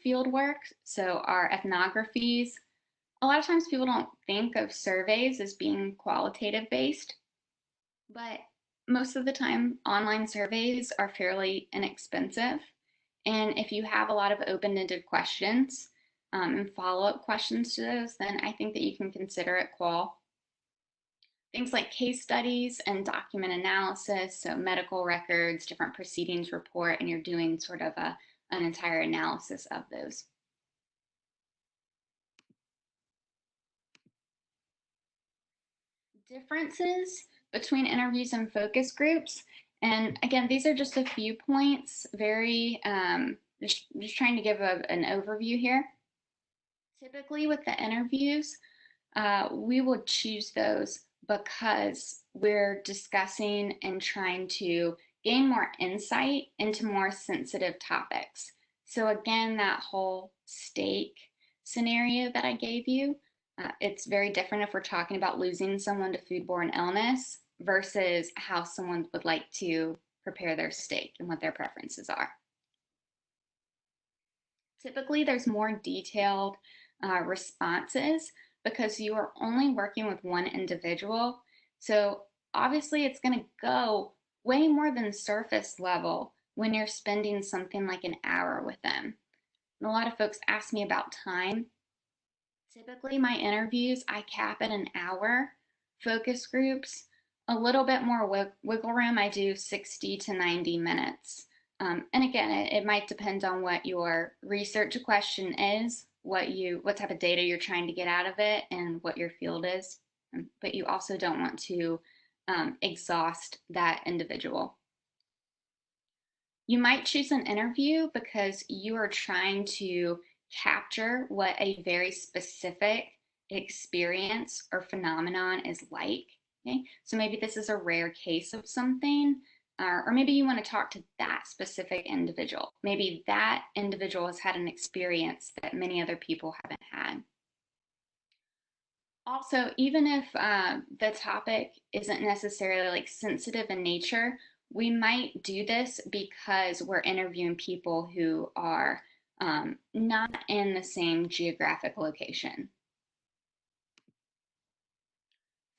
field work, so our ethnographies. A lot of times people don't think of surveys as being qualitative based, but most of the time online surveys are fairly inexpensive. And if you have a lot of open-ended questions and follow-up questions to those, then I think that you can consider it qual. Things like case studies and document analysis, so medical records, different proceedings report, and you're doing sort of an entire analysis of those. Differences between interviews and focus groups. And again, these are just a few points, very, just trying to give an overview here. Typically with the interviews, we would choose those because we're discussing and trying to gain more insight into more sensitive topics. So again, that whole steak scenario that I gave you, it's very different if we're talking about losing someone to foodborne illness versus how someone would like to prepare their steak and what their preferences are. Typically, there's more detailed responses because you are only working with one individual. So obviously, it's going to go way more than surface level when you're spending something like an hour with them. And a lot of folks ask me about time. Typically, my interviews, I cap at an hour. Focus groups, a little bit more wiggle room. I do 60 to 90 minutes. And again, it might depend on what your research question is, what type of data you're trying to get out of it, and what your field is. But you also don't want to exhaust that individual. You might choose an interview because you are trying to capture what a very specific experience or phenomenon is like. Okay? So maybe this is a rare case of something, or maybe you want to talk to that specific individual. Maybe that individual has had an experience that many other people haven't had. Also, even if the topic isn't necessarily like sensitive in nature, we might do this because we're interviewing people who are not in the same geographic location.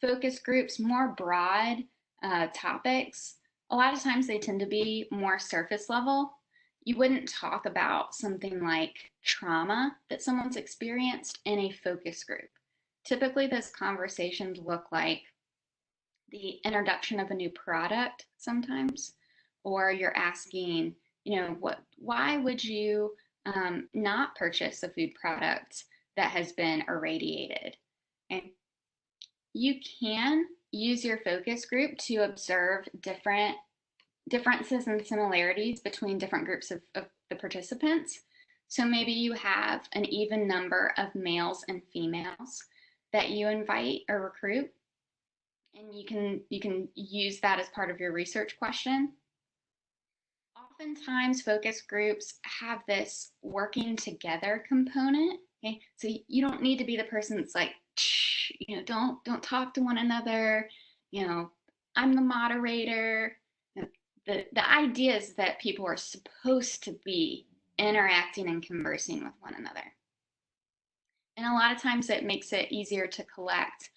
Focus groups, more broad topics, a lot of times they tend to be more surface level. You wouldn't talk about something like trauma that someone's experienced in a focus group. Typically, those conversations look like the introduction of a new product sometimes, or you're asking, why would you not purchase a food product that has been irradiated? And you can use your focus group to observe differences and similarities between different groups of the participants. So maybe you have an even number of males and females that you invite or recruit, and you can use that as part of your research question. Oftentimes focus groups have this working together component. Okay, so you don't need to be the person that's like, don't talk to one another. I'm the moderator. The idea is that people are supposed to be interacting and conversing with one another. And a lot of times it makes it easier to collect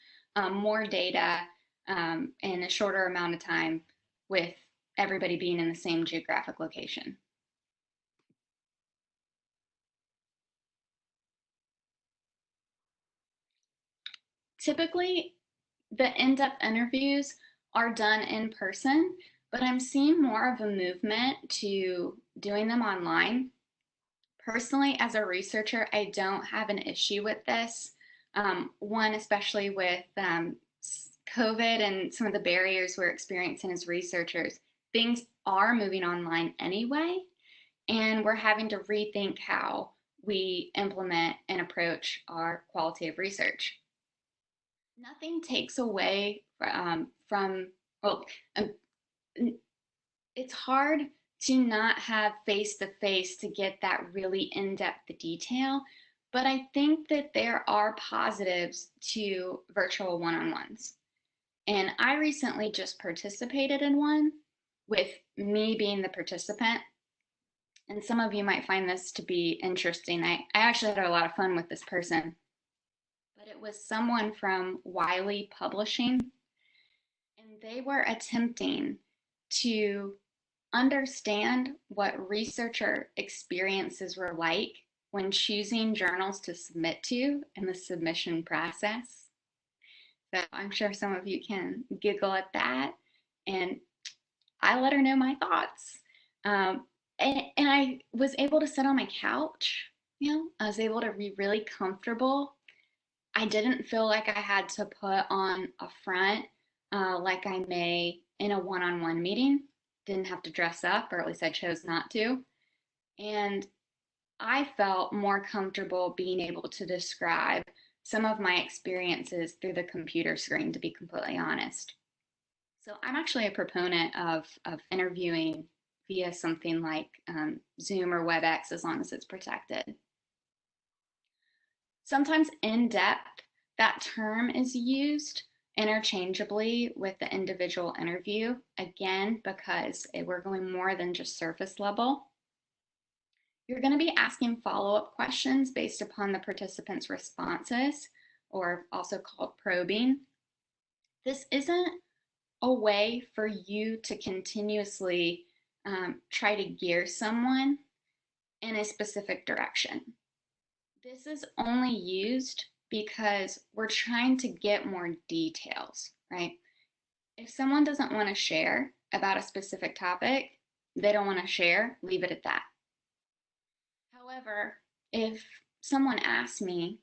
more data in a shorter amount of time with everybody being in the same geographic location. Typically, the in-depth interviews are done in person, but I'm seeing more of a movement to doing them online. Personally, as a researcher, I don't have an issue with this. One, especially with COVID and some of the barriers we're experiencing as researchers, things are moving online anyway, and we're having to rethink how we implement and approach our qualitative research. Nothing takes away well, it's hard to not have face-to-face to get that really in-depth detail, but I think that there are positives to virtual one-on-ones. And I recently just participated in one with me being the participant. And some of you might find this to be interesting. I actually had a lot of fun with this person, but it was someone from Wiley Publishing, and they were attempting to understand what researcher experiences were like when choosing journals to submit to in the submission process. So I'm sure some of you can giggle at that. And I let her know my thoughts. And I was able to sit on my couch. I was able to be really comfortable. I didn't feel like I had to put on a front like I may in a one-on-one meeting. Didn't have to dress up, or at least I chose not to. And I felt more comfortable being able to describe some of my experiences through the computer screen, to be completely honest. So I'm actually a proponent of interviewing via something like Zoom or WebEx, as long as it's protected. Sometimes in-depth, that term is used interchangeably with the individual interview, again, because we're going more than just surface level. You're going to be asking follow-up questions based upon the participants' responses, or also called probing. This isn't a way for you to continuously try to gear someone in a specific direction. This is only used because we're trying to get more details, right? If someone doesn't want to share about a specific topic, they don't want to share, leave it at that. However, if someone asks me,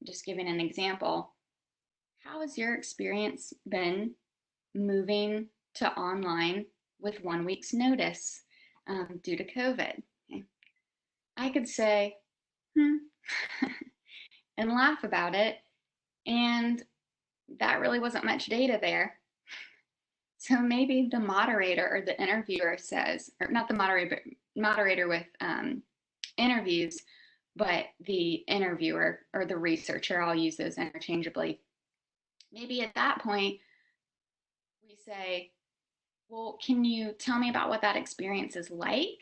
just giving an example, how has your experience been moving to online with 1 week's notice due to COVID? Okay. I could say, and laugh about it, and that really wasn't much data there. So maybe the moderator or the interviewer says, or not the moderator with interviews, but the interviewer or the researcher, I'll use those interchangeably, Maybe at that point, we say, well, can you tell me about what that experience is like?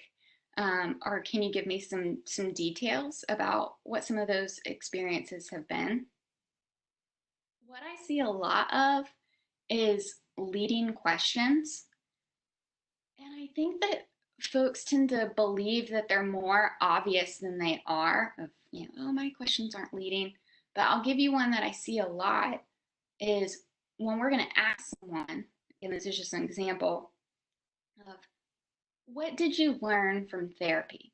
Or can you give me some details about what some of those experiences have been? What I see a lot of is leading questions. And I think that folks tend to believe that they're more obvious than they are of, oh, my questions aren't leading. But I'll give you one that I see a lot is when we're going to ask someone, and this is just an example of, what did you learn from therapy?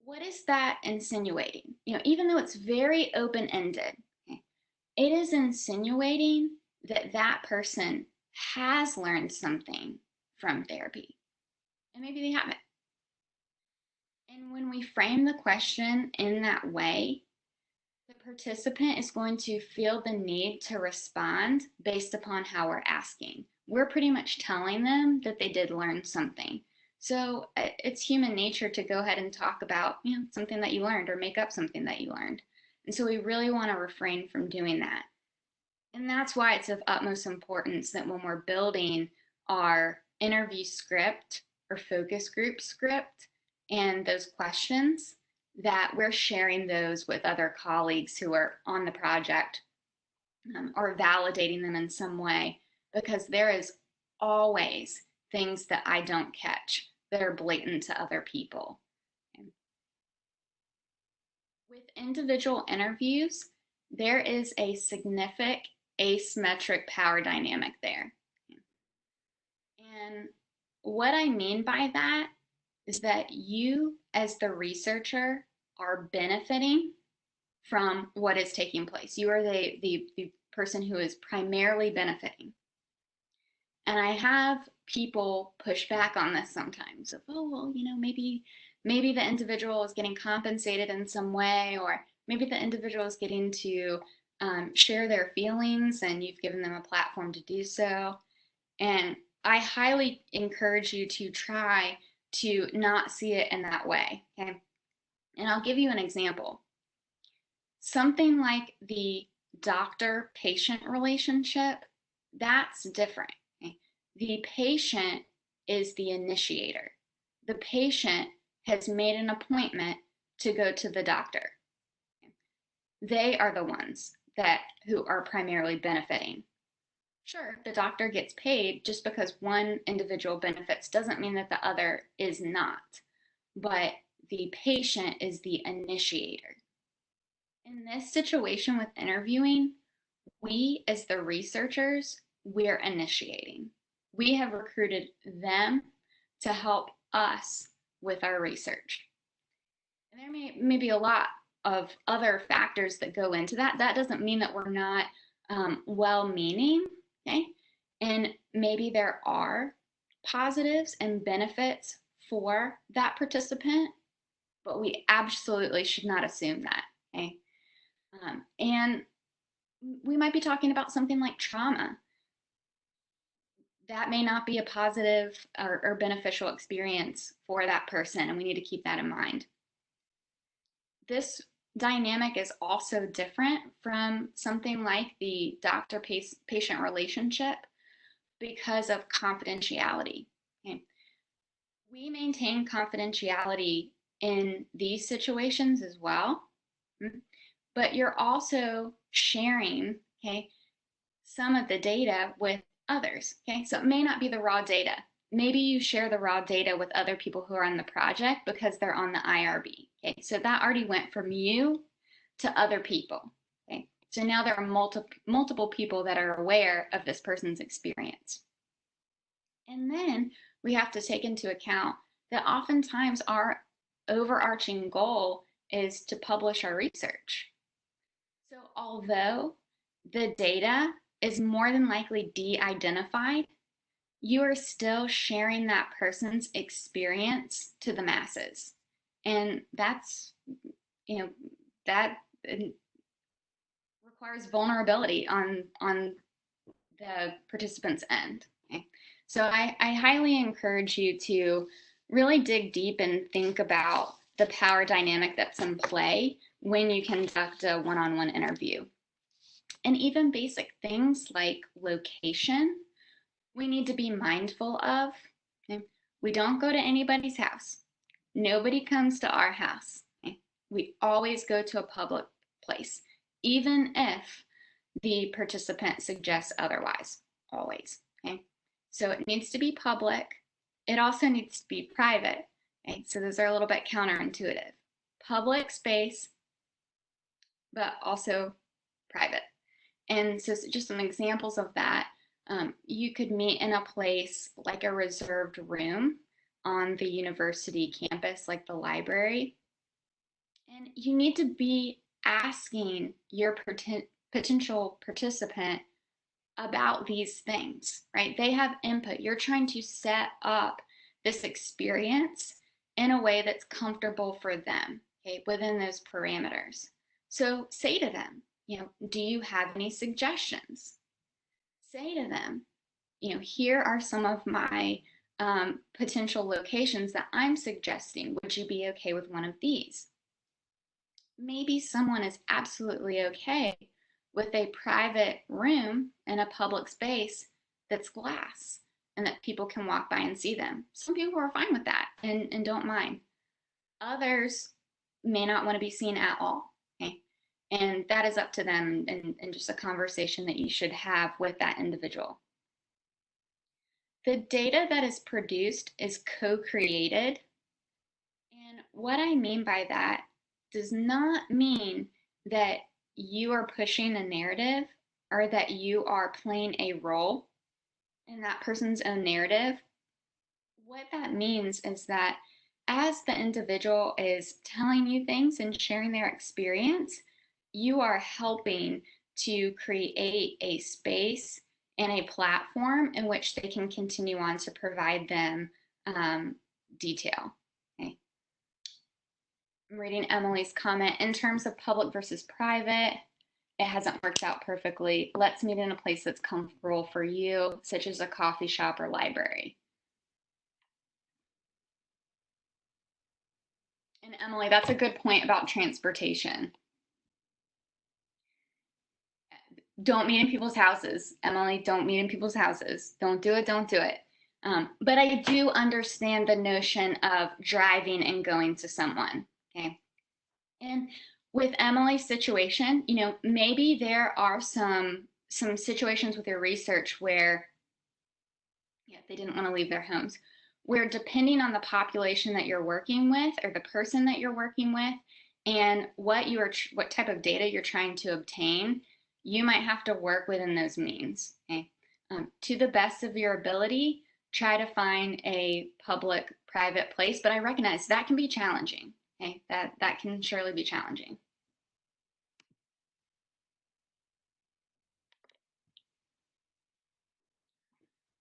What is that insinuating? Even though it's very open-ended, okay, it is insinuating that that person has learned something from therapy, and maybe they haven't. And when we frame the question in that way, the participant is going to feel the need to respond based upon how we're asking. We're pretty much telling them that they did learn something. So it's human nature to go ahead and talk about something that you learned or make up something that you learned. And so we really want to refrain from doing that. And that's why it's of utmost importance that when we're building our interview script or focus group script and those questions, that we're sharing those with other colleagues who are on the project or validating them in some way, because there is always things that I don't catch that are blatant to other people. With individual interviews, there is a significant asymmetric power dynamic there. And what I mean by that is that you, as the researcher, are benefiting from what is taking place. You are the person who is primarily benefiting. And I have people push back on this sometimes of, oh, well, maybe the individual is getting compensated in some way, or maybe the individual is getting to share their feelings and you've given them a platform to do so. And I highly encourage you to try to not see it in that way, okay? And I'll give you an example. Something like the doctor-patient relationship, that's different. Okay? The patient is the initiator. The patient has made an appointment to go to the doctor. They are the ones who are primarily benefiting. Sure, the doctor gets paid. Just because one individual benefits doesn't mean that the other is not. But the patient is the initiator. In this situation with interviewing, we as the researchers, we're initiating. We have recruited them to help us with our research. And there may be a lot of other factors that go into that. That doesn't mean that we're not well-meaning, okay? And maybe there are positives and benefits for that participant, but we absolutely should not assume that, okay? And we might be talking about something like trauma. That may not be a positive or beneficial experience for that person, and we need to keep that in mind. This dynamic is also different from something like the doctor-patient relationship because of confidentiality. Okay? We maintain confidentiality in these situations as well, but you're also sharing, okay, some of the data with others, okay? So it may not be the raw data. Maybe you share the raw data with other people who are on the project because they're on the IRB, okay? So that already went from you to other people, okay? So now there are multiple people that are aware of this person's experience. And then we have to take into account that oftentimes our overarching goal is to publish our research. So although the data is more than likely de-identified, you are still sharing that person's experience to the masses. And that's, that requires vulnerability on the participant's end. Okay? So I highly encourage you to really dig deep and think about the power dynamic that's in play when you conduct a one-on-one interview. And even basic things like location, we need to be mindful of. Okay? We don't go to anybody's house. Nobody comes to our house. Okay? We always go to a public place, even if the participant suggests otherwise, always. Okay? So it needs to be public. It also needs to be private. Okay? So those are a little bit counterintuitive. Public space, but also private. And so just some examples of that, you could meet in a place like a reserved room on the university campus, like the library. And you need to be asking your potential participant about these things, right? They have input. You're trying to set up this experience in a way that's comfortable for them, okay, within those parameters. So say to them, do you have any suggestions? Say to them, here are some of my potential locations that I'm suggesting. Would you be okay with one of these? Maybe someone is absolutely okay with a private room in a public space that's glass and that people can walk by and see them. Some people are fine with that and don't mind. Others may not want to be seen at all. Okay? And that is up to them and just a conversation that you should have with that individual. The data that is produced is co-created. And what I mean by that does not mean that you are pushing a narrative or that you are playing a role in that person's own narrative. What that means is that as the individual is telling you things and sharing their experience, you are helping to create a space and a platform in which they can continue on to provide them detail. Okay. I'm reading Emily's comment. In terms of public versus private, it hasn't worked out perfectly. Let's meet in a place that's comfortable for you, such as a coffee shop or library. And Emily, that's a good point about transportation. Don't meet in people's houses. Emily, don't meet in people's houses. Don't do it, don't do it. But I do understand the notion of driving and going to someone, okay? And with Emily's situation, maybe there are some situations with your research where they didn't want to leave their homes, where depending on the population that you're working with or the person that you're working with and what type of data you're trying to obtain, you might have to work within those means. Okay? To the best of your ability, try to find a public-private place, but I recognize that can be challenging. Okay? That can surely be challenging.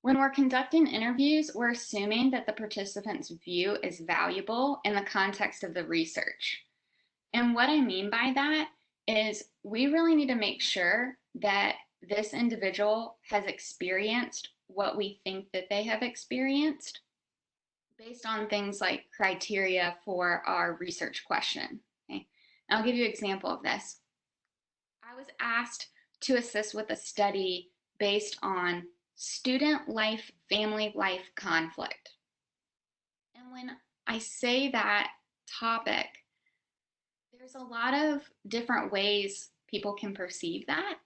When we're conducting interviews, we're assuming that the participant's view is valuable in the context of the research. And what I mean by that is we really need to make sure that this individual has experienced what we think that they have experienced based on things like criteria for our research question. Okay? I'll give you an example of this. I was asked to assist with a study based on student life, family life conflict. And when I say that topic, there's a lot of different ways people can perceive that.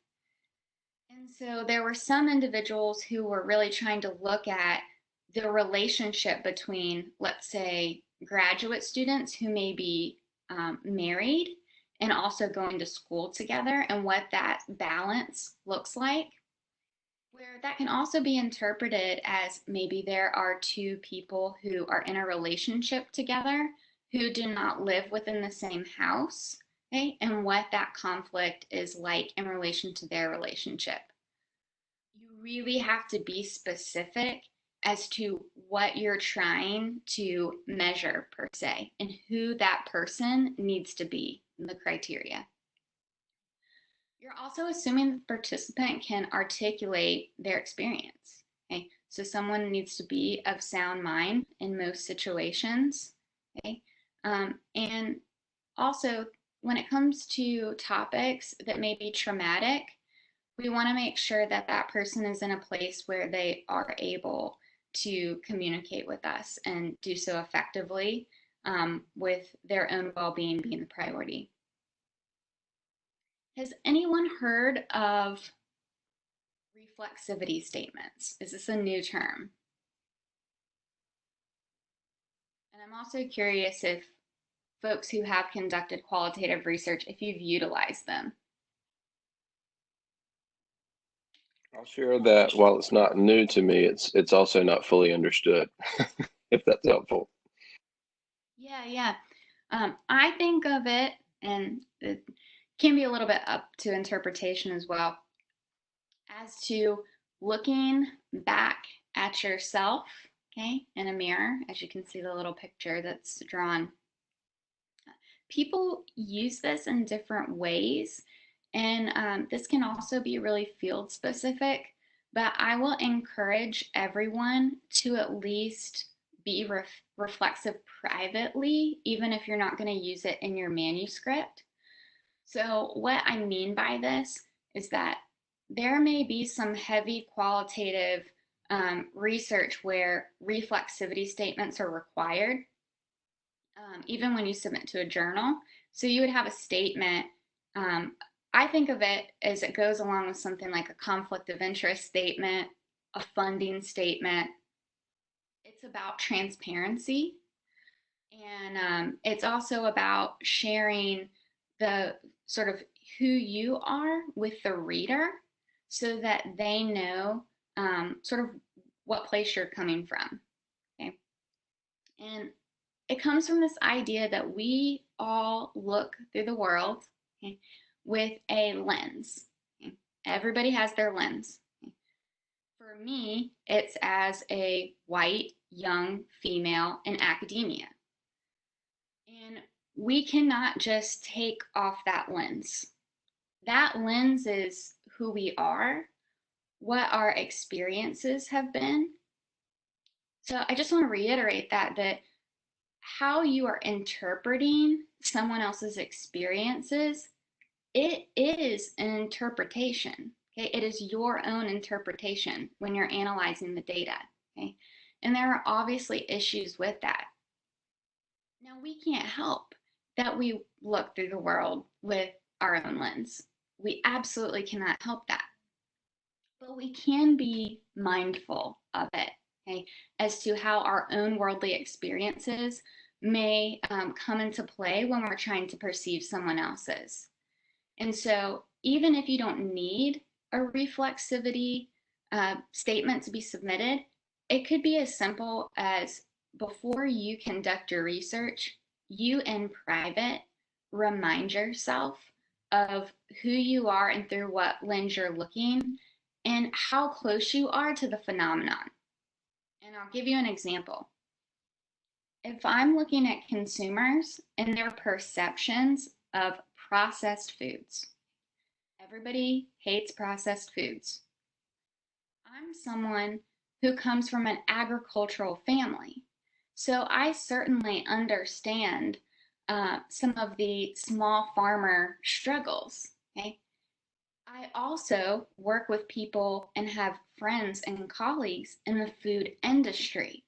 And so there were some individuals who were really trying to look at the relationship between, let's say, graduate students who may be married and also going to school together and what that balance looks like. Where that can also be interpreted as maybe there are two people who are in a relationship together who do not live within the same house, okay, and what that conflict is like in relation to their relationship. You really have to be specific as to what you're trying to measure per se and who that person needs to be in the criteria. You're also assuming the participant can articulate their experience. Okay, so someone needs to be of sound mind in most situations. Okay, and also when it comes to topics that may be traumatic, we want to make sure that that person is in a place where they are able to communicate with us and do so effectively, with their own well-being being the priority. Has anyone heard of reflexivity statements? Is this a new term? And I'm also curious if folks who have conducted qualitative research, if you've utilized them. I'll share that while it's not new to me, it's also not fully understood, if that's helpful. Yeah. I think of it, and it can be a little bit up to interpretation as well, as to looking back at yourself, okay, in a mirror, as you can see the little picture that's drawn. People use this in different ways, and this can also be really field specific, but I will encourage everyone to at least be reflexive privately, even if you're not going to use it in your manuscript. So what I mean by this is that there may be some heavy qualitative research where reflexivity statements are required, even when you submit to a journal. So you would have a statement. I think of it as it goes along with something like a conflict of interest statement, a funding statement. It's about transparency. And it's also about sharing the sort of who you are with the reader so that they know sort of what place you're coming from. Okay. And it comes from this idea that we all look through the world, okay, with a lens. Okay. Everybody has their lens. Okay. For me, it's as a white, young female in academia. And we cannot just take off that lens. That lens is who we are, what our experiences have been. So I just want to reiterate that how you are interpreting someone else's experiences, it is an interpretation. Okay, it is your own interpretation when you're analyzing the data. Okay, and there are obviously issues with that. Now, we can't help that we look through the world with our own lens. We absolutely cannot help that. But we can be mindful of it, okay, as to how our own worldly experiences may come into play when we're trying to perceive someone else's. And so, even if you don't need a reflexivity statement to be submitted, it could be as simple as, before you conduct your research, you in private remind yourself of who you are and through what lens you're looking and how close you are to the phenomenon. And I'll give you an example. If I'm looking at consumers and their perceptions of processed foods, everybody hates processed foods. I'm someone who comes from an agricultural family, so I certainly understand some of the small farmer struggles. Okay, I also work with people and have friends and colleagues in the food industry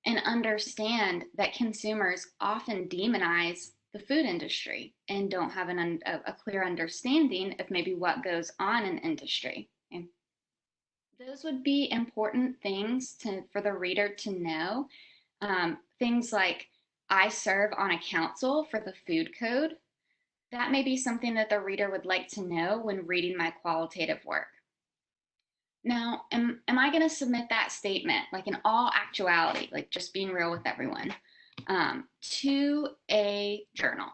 and understand that consumers often demonize the food industry and don't have a clear understanding of maybe what goes on in industry. Okay? Those would be important things for the reader to know. Things like, I serve on a council for the food code. That may be something that the reader would like to know when reading my qualitative work. Now, am I going to submit that statement, like in all actuality, like just being real with everyone, to a journal?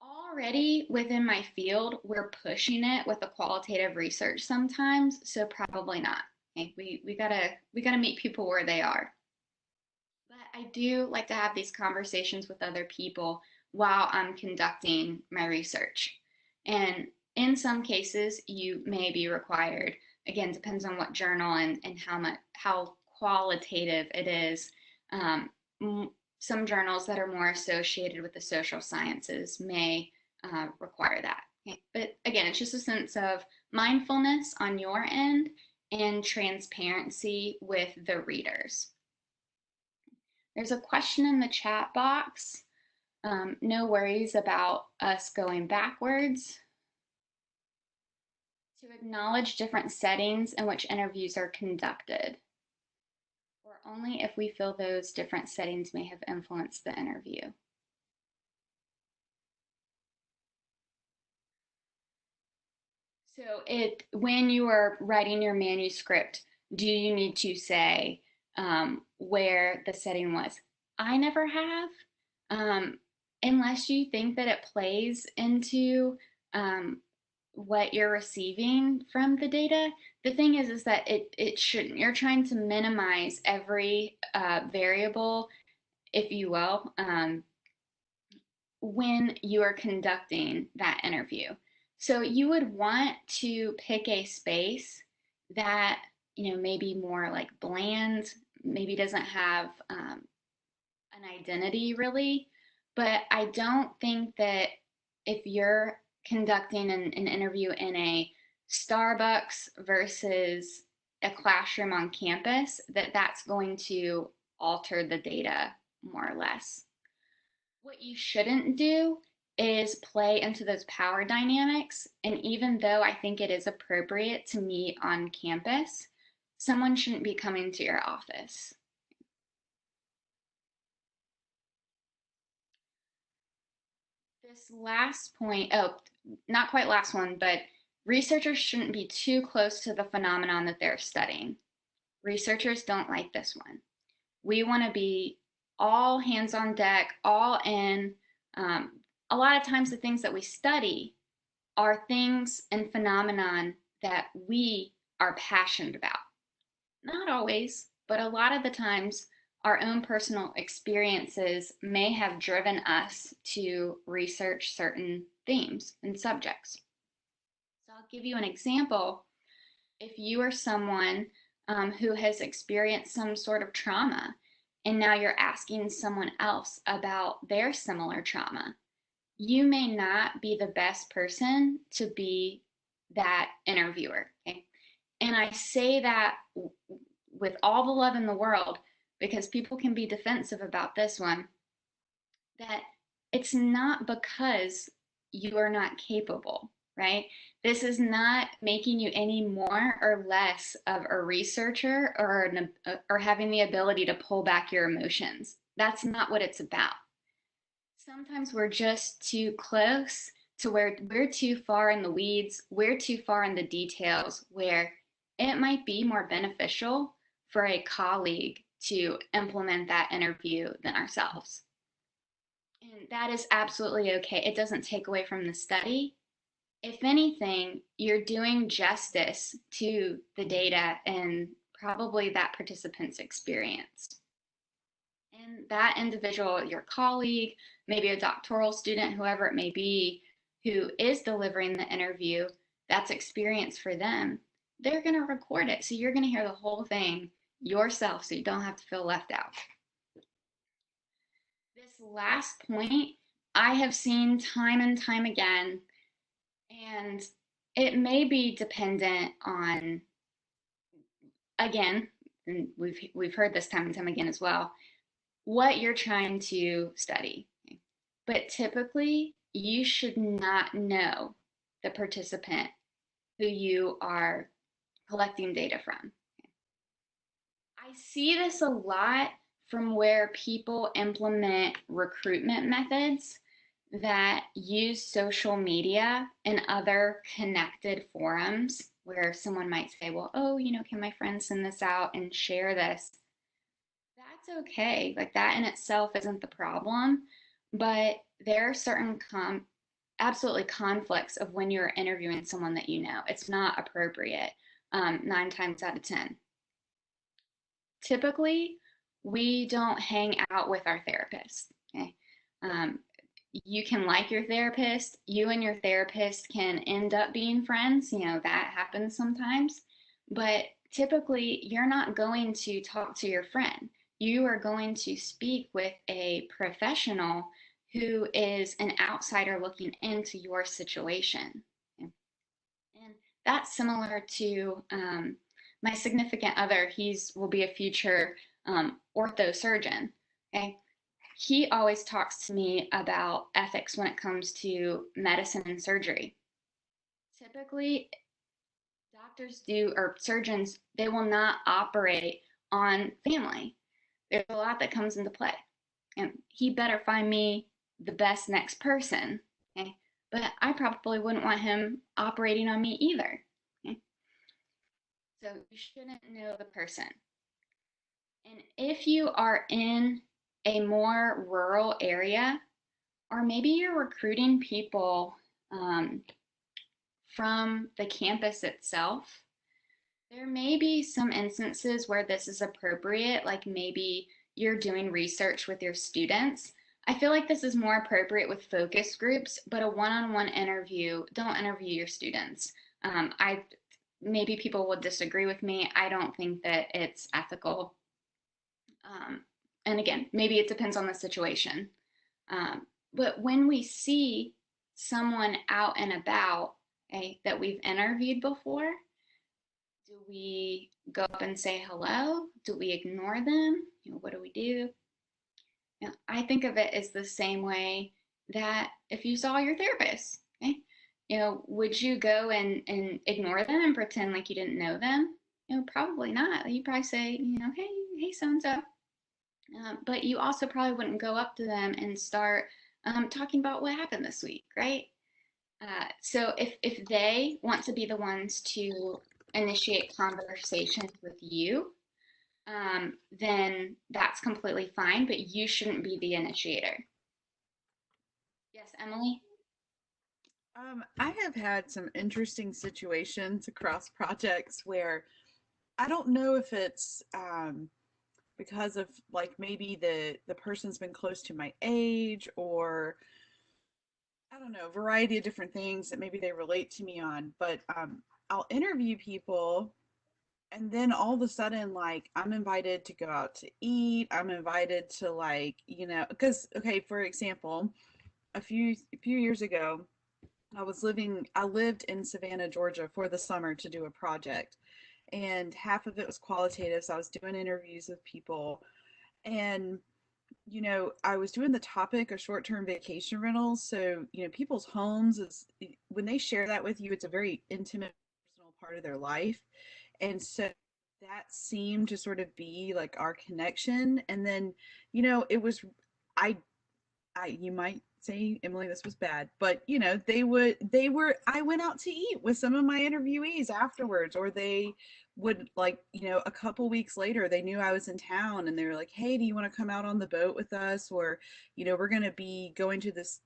Already within my field, we're pushing it with the qualitative research sometimes, so probably not. Okay? We gotta meet people where they are. But I do like to have these conversations with other people while I'm conducting my research. And in some cases, you may be required. Again, depends on what journal and how qualitative it is. Some journals that are more associated with the social sciences may require that. Okay? But again, it's just a sense of mindfulness on your end, and transparency with the readers. There's a question in the chat box. No worries about us going backwards. To acknowledge different settings in which interviews are conducted, or only if we feel those different settings may have influenced the interview. So when you are writing your manuscript, do you need to say where the setting was? I never have, unless you think that it plays into what you're receiving from the data. The thing is that it shouldn't. You're trying to minimize every variable, if you will, when you are conducting that interview. So you would want to pick a space that, maybe more like bland, maybe doesn't have an identity really. But I don't think that if you're conducting an interview in a Starbucks versus a classroom on campus, that's going to alter the data more or less. What you shouldn't do is play into those power dynamics. And even though I think it is appropriate to meet on campus, someone shouldn't be coming to your office. This last point, not quite last one, but researchers shouldn't be too close to the phenomenon that they're studying. Researchers don't like this one. We want to be all hands on deck, all in. A lot of times the things that we study are things and phenomenon that we are passionate about. Not always, but a lot of the times our own personal experiences may have driven us to research certain themes and subjects. So I'll give you an example. If you are someone who has experienced some sort of trauma, and now you're asking someone else about their similar trauma, you may not be the best person to be that interviewer. Okay? And I say that with all the love in the world, because people can be defensive about this one, that it's not because you are not capable, right? This is not making you any more or less of a researcher or having the ability to pull back your emotions. That's not what it's about. Sometimes we're just too close to where we're too far in the weeds, we're too far in the details, where it might be more beneficial for a colleague to implement that interview than ourselves. And that is absolutely okay. It doesn't take away from the study. If anything, you're doing justice to the data and probably that participant's experience. And that individual, your colleague, maybe a doctoral student, whoever it may be, who is delivering the interview, that's experience for them. They're going to record it. So you're going to hear the whole thing yourself so you don't have to feel left out. This last point I have seen time and time again, and it may be dependent on, again, and we've heard this time and time again as well, what you're trying to study. But typically, you should not know the participant who you are collecting data from. I see this a lot from where people implement recruitment methods that use social media and other connected forums where someone might say, well, can my friend send this out and share this? That's okay. Like, that in itself isn't the problem, but there are certain absolutely conflicts of when you're interviewing someone that you know. It's not appropriate 9 times out of 10. Typically, we don't hang out with our therapist. Okay? You can like your therapist. You and your therapist can end up being friends. That happens sometimes. But typically, you're not going to talk to your friend. You are going to speak with a professional who is an outsider looking into your situation. Okay? And that's similar to my significant other. Will be a future ortho surgeon. Okay. He always talks to me about ethics when it comes to medicine and surgery. Typically, doctors do, or surgeons, they will not operate on family. There's a lot that comes into play. And he better find me the best next person. Okay? But I probably wouldn't want him operating on me either. Okay? So you shouldn't know the person. And if you are in a more rural area, or maybe you're recruiting people from the campus itself, there may be some instances where this is appropriate, like maybe you're doing research with your students. I feel like this is more appropriate with focus groups, but a one-on-one interview, don't interview your students. Maybe people will disagree with me. I don't think that it's ethical. And again, maybe it depends on the situation. But when we see someone out and about, okay, that we've interviewed before, do we go up and say hello? Do we ignore them? What do we do? I think of it as the same way that if you saw your therapist, okay? Would you go and ignore them and pretend like you didn't know them? Probably not. You probably say, hey, so-and-so. But you also probably wouldn't go up to them and start talking about what happened this week, right? So if they want to be the ones to initiate conversations with you, then that's completely fine, but you shouldn't be the initiator. Yes, Emily? I have had some interesting situations across projects where I don't know if it's because of like maybe the person's been close to my age, or I don't know, a variety of different things that maybe they relate to me on, but I'll interview people and then all of a sudden, like, I'm invited to go out to eat. I'm invited to, like, because, okay, for example, a few years ago, I lived in Savannah, Georgia for the summer to do a project, and half of it was qualitative. So I was doing interviews with people, and I was doing the topic of short-term vacation rentals. So, people's homes when they share that with you, it's a very intimate, personal part of their life. And so that seemed to sort of be like our connection. And then, it was, I, you might say, Emily, this was bad, but I went out to eat with some of my interviewees afterwards, or they would, like, a couple weeks later, they knew I was in town and they were like, hey, do you want to come out on the boat with us? Or, we're going to be going to this,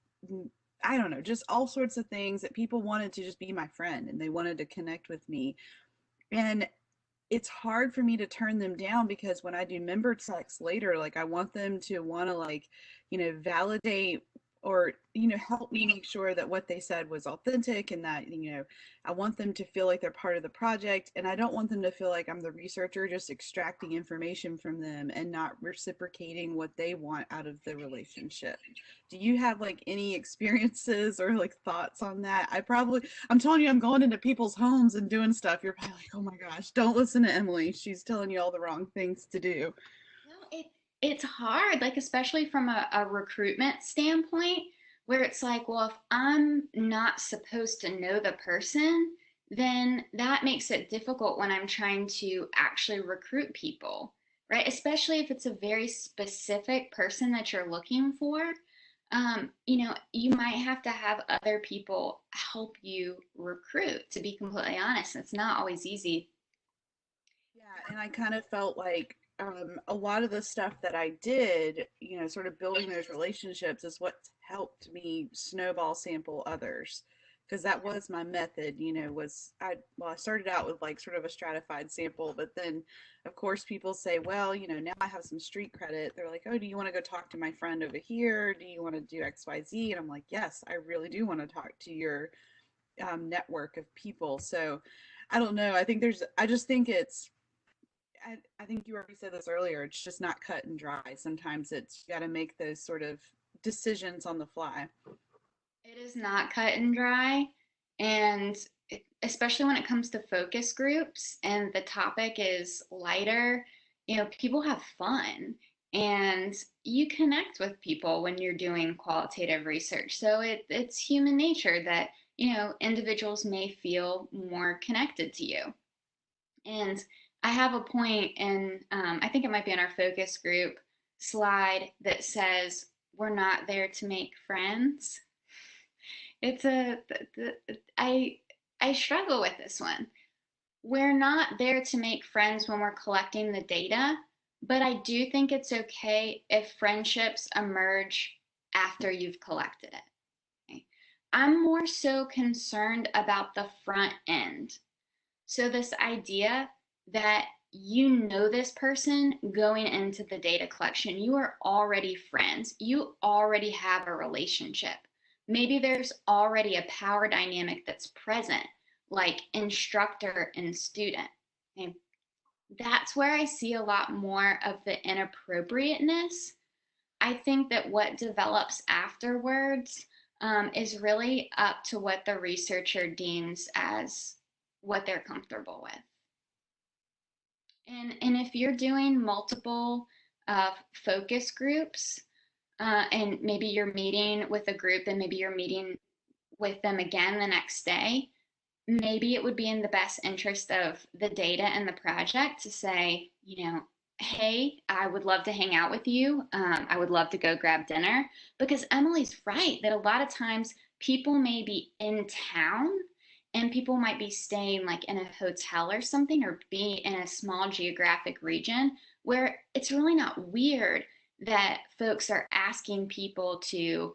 I don't know, just all sorts of things that people wanted to just be my friend and they wanted to connect with me. And it's hard for me to turn them down, because when I do member checks later, like, I want them to want to, like, validate or, help me make sure that what they said was authentic, and that, I want them to feel like they're part of the project. And I don't want them to feel like I'm the researcher just extracting information from them and not reciprocating what they want out of the relationship. Do you have, like, any experiences or, like, thoughts on that? I'm telling you, I'm going into people's homes and doing stuff. You're probably like, oh my gosh, don't listen to Emily. She's telling you all the wrong things to do. Well, it's hard, like, especially from a recruitment standpoint, where it's like, well, if I'm not supposed to know the person, then that makes it difficult when I'm trying to actually recruit people, right? Especially if it's a very specific person that you're looking for. You might have to have other people help you recruit, to be completely honest. It's not always easy. Yeah, and I kind of felt like a lot of the stuff that I did, sort of building those relationships is what helped me snowball sample others. Because that was my method, I started out with, like, sort of a stratified sample, but then of course people say, well, now I have some street credit. They're like, oh, do you want to go talk to my friend over here? Do you want to do XYZ? And I'm like, yes, I really do want to talk to your network of people. So I don't know. I just think I think you already said this earlier. It's just not cut and dry. Sometimes you got to make those sort of decisions on the fly. It is not cut and dry. And especially when it comes to focus groups and the topic is lighter, people have fun and you connect with people when you're doing qualitative research. So it's human nature that, individuals may feel more connected to you. And I have a point in, I think it might be in our focus group slide that says, we're not there to make friends. It's I struggle with this one. We're not there to make friends when we're collecting the data, but I do think it's okay if friendships emerge after you've collected it. Okay? I'm more so concerned about the front end. So this idea that this person going into the data collection, you are already friends, you already have a relationship. Maybe there's already a power dynamic that's present, like instructor and student. Okay? That's where I see a lot more of the inappropriateness. I think that what develops afterwards is really up to what the researcher deems as what they're comfortable with. And if you're doing multiple focus groups, and maybe you're meeting with a group and maybe you're meeting with them again the next day, maybe it would be in the best interest of the data and the project to say, hey, I would love to hang out with you. I would love to go grab dinner. Because Emily's right that a lot of times people may be in town and people might be staying like in a hotel or something, or be in a small geographic region where it's really not weird that folks are asking people to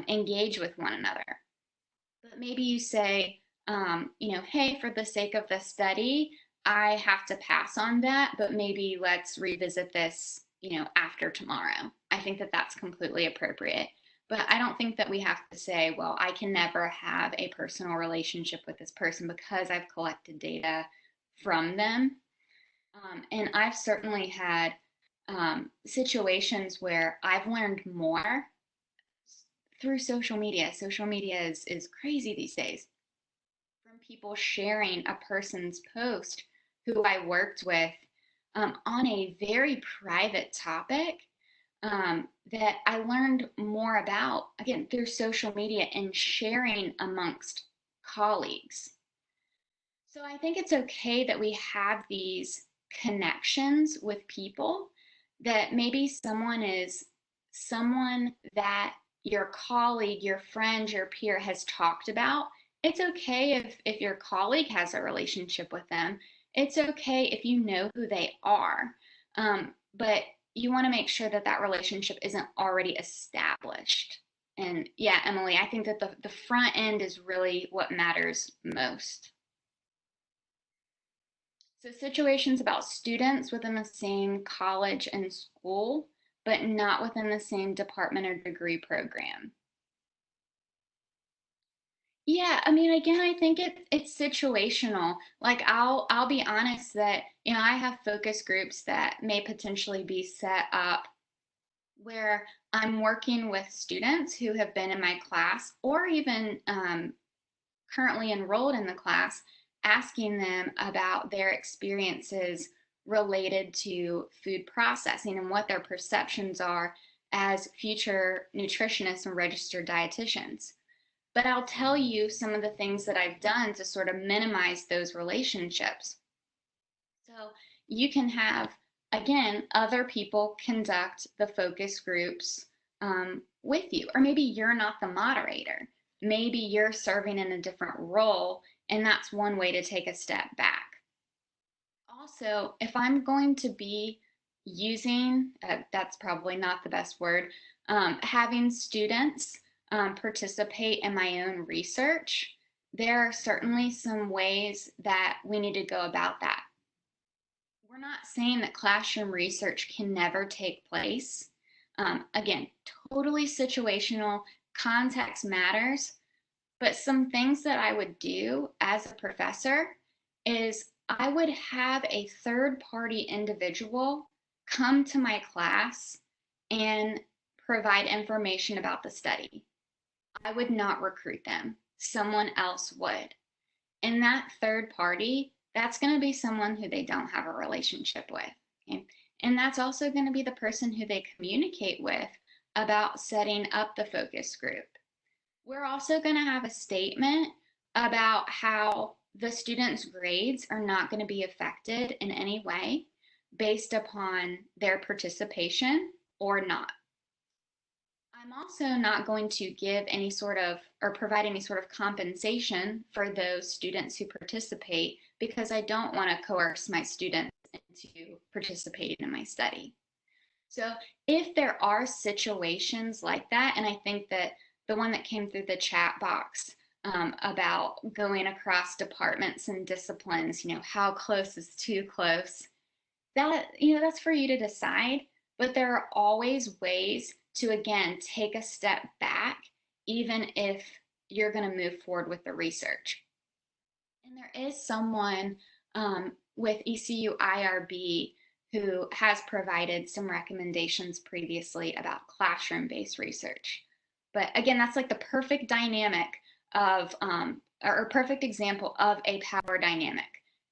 engage with one another. But maybe you say, hey, for the sake of the study, I have to pass on that, but maybe let's revisit this, after tomorrow. I think that that's completely appropriate. But I don't think that we have to say, well, I can never have a personal relationship with this person because I've collected data from them. And I've certainly had situations where I've learned more through social media. Social media is crazy these days. From people sharing a person's post who I worked with on a very private topic that I learned more about, again, through social media and sharing amongst colleagues. So I think it's okay that we have these connections with people, that maybe someone is someone that your colleague, your friend, your peer has talked about. It's okay if your colleague has a relationship with them. It's okay if you know who they are. But you want to make sure that that relationship isn't already established. And yeah, Emily, I think that the front end is really what matters most. So situations about students within the same college and school, but not within the same department or degree program. Yeah, I mean, again, I think it's situational. Like I'll be honest that, I have focus groups that may potentially be set up where I'm working with students who have been in my class, or even currently enrolled in the class, asking them about their experiences related to food processing and what their perceptions are as future nutritionists and registered dietitians. But I'll tell you some of the things that I've done to sort of minimize those relationships. So you can have, again, other people conduct the focus groups with you, or maybe you're not the moderator. Maybe you're serving in a different role, and that's one way to take a step back. Also, if I'm going to be using, that's probably not the best word, having students participate in my own research, there are certainly some ways that we need to go about that. We're not saying that classroom research can never take place. Again, totally situational, context matters, but some things that I would do as a professor is I would have a third-party individual come to my class and provide information about the study. I would not recruit them. Someone else would. And that third party, that's going to be someone who they don't have a relationship with. Okay? And that's also going to be the person who they communicate with about setting up the focus group. We're also going to have a statement about how the students' grades are not going to be affected in any way based upon their participation or not. I'm also not going to give any sort of or provide any sort of compensation for those students who participate because I don't want to coerce my students into participating in my study. So if there are situations like that, and I think that the one that came through the chat box about going across departments and disciplines, how close is too close, that's for you to decide, but there are always ways to, again, take a step back, even if you're going to move forward with the research. And there is someone with ECU IRB who has provided some recommendations previously about classroom-based research. But again, that's like the perfect dynamic of, or perfect example of a power dynamic,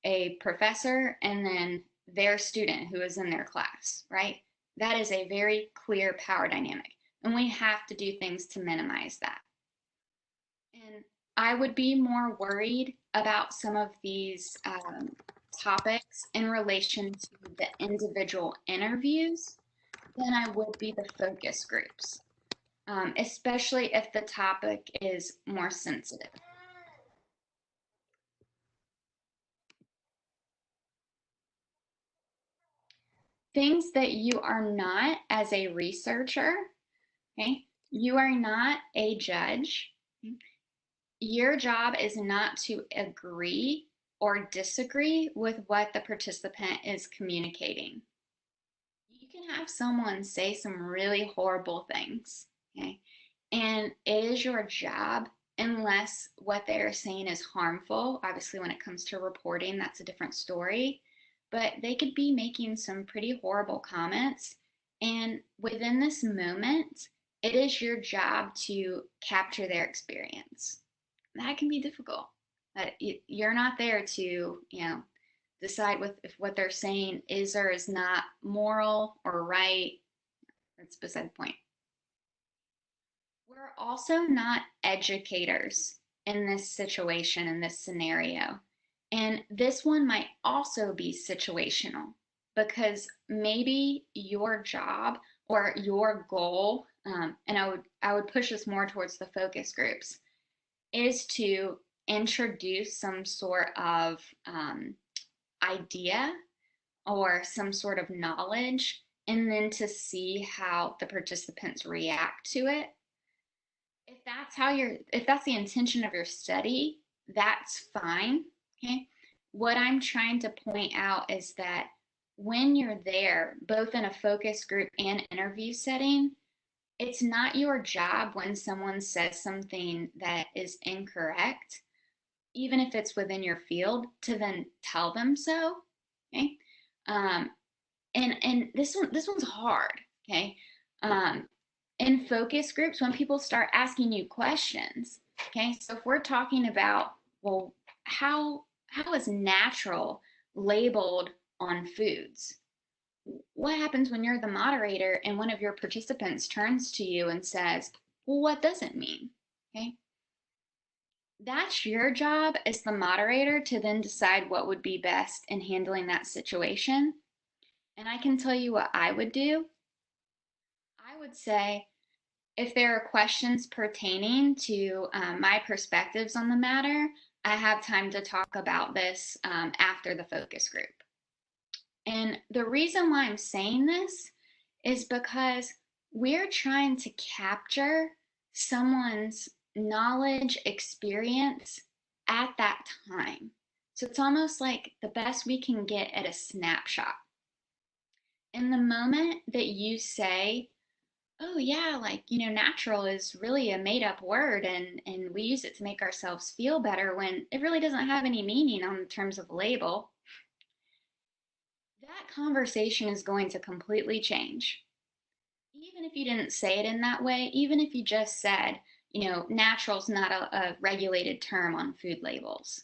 a professor and then their student who is in their class, right? That is a very clear power dynamic. And we have to do things to minimize that. And I would be more worried about some of these topics in relation to the individual interviews than I would be the focus groups, especially if the topic is more sensitive. Things that you are not as a researcher, okay? You are not a judge. Your job is not to agree or disagree with what the participant is communicating. You can have someone say some really horrible things, okay? And it is your job, unless what they're saying is harmful. Obviously, when it comes to reporting, that's a different story. But they could be making some pretty horrible comments. And within this moment, it is your job to capture their experience. That can be difficult. You're not there to, decide if what they're saying is or is not moral or right. That's beside the point. We're also not educators in this situation, in this scenario. And this one might also be situational because maybe your job or your goal, and I would push this more towards the focus groups, is to introduce some sort of idea or some sort of knowledge, and then to see how the participants react to it. If that's the intention of your study, that's fine. Okay. What I'm trying to point out is that when you're there, both in a focus group and interview setting, it's not your job when someone says something that is incorrect, even if it's within your field, to then tell them so. Okay. And this one's hard. Okay. In focus groups, when people start asking you questions, okay, so if we're talking about, well, how is natural labeled on foods? What happens when you're the moderator and one of your participants turns to you and says, well, what does it mean? Okay. That's your job as the moderator to then decide what would be best in handling that situation. And I can tell you what I would do. I would say, if there are questions pertaining to my perspectives on the matter, I have time to talk about this after the focus group. And the reason why I'm saying this is because we're trying to capture someone's knowledge, experience at that time. So it's almost like the best we can get at a snapshot. In the moment that you say, oh yeah, natural is really a made up word and we use it to make ourselves feel better, when it really doesn't have any meaning on terms of label, that conversation is going to completely change. Even if you didn't say it in that way, even if you just said, natural is not a regulated term on food labels.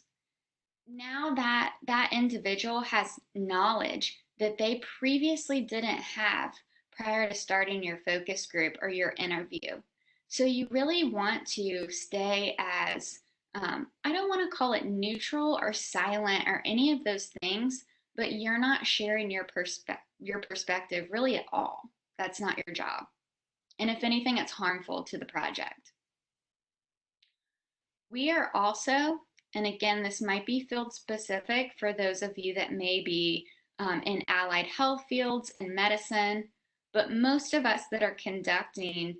now that that individual has knowledge that they previously didn't have prior to starting your focus group or your interview. So you really want to stay as, I don't want to call it neutral or silent or any of those things, but you're not sharing your perspective really at all. That's not your job. And if anything, it's harmful to the project. We are also, and again, this might be field specific for those of you that may be in allied health fields and medicine, but most of us that are conducting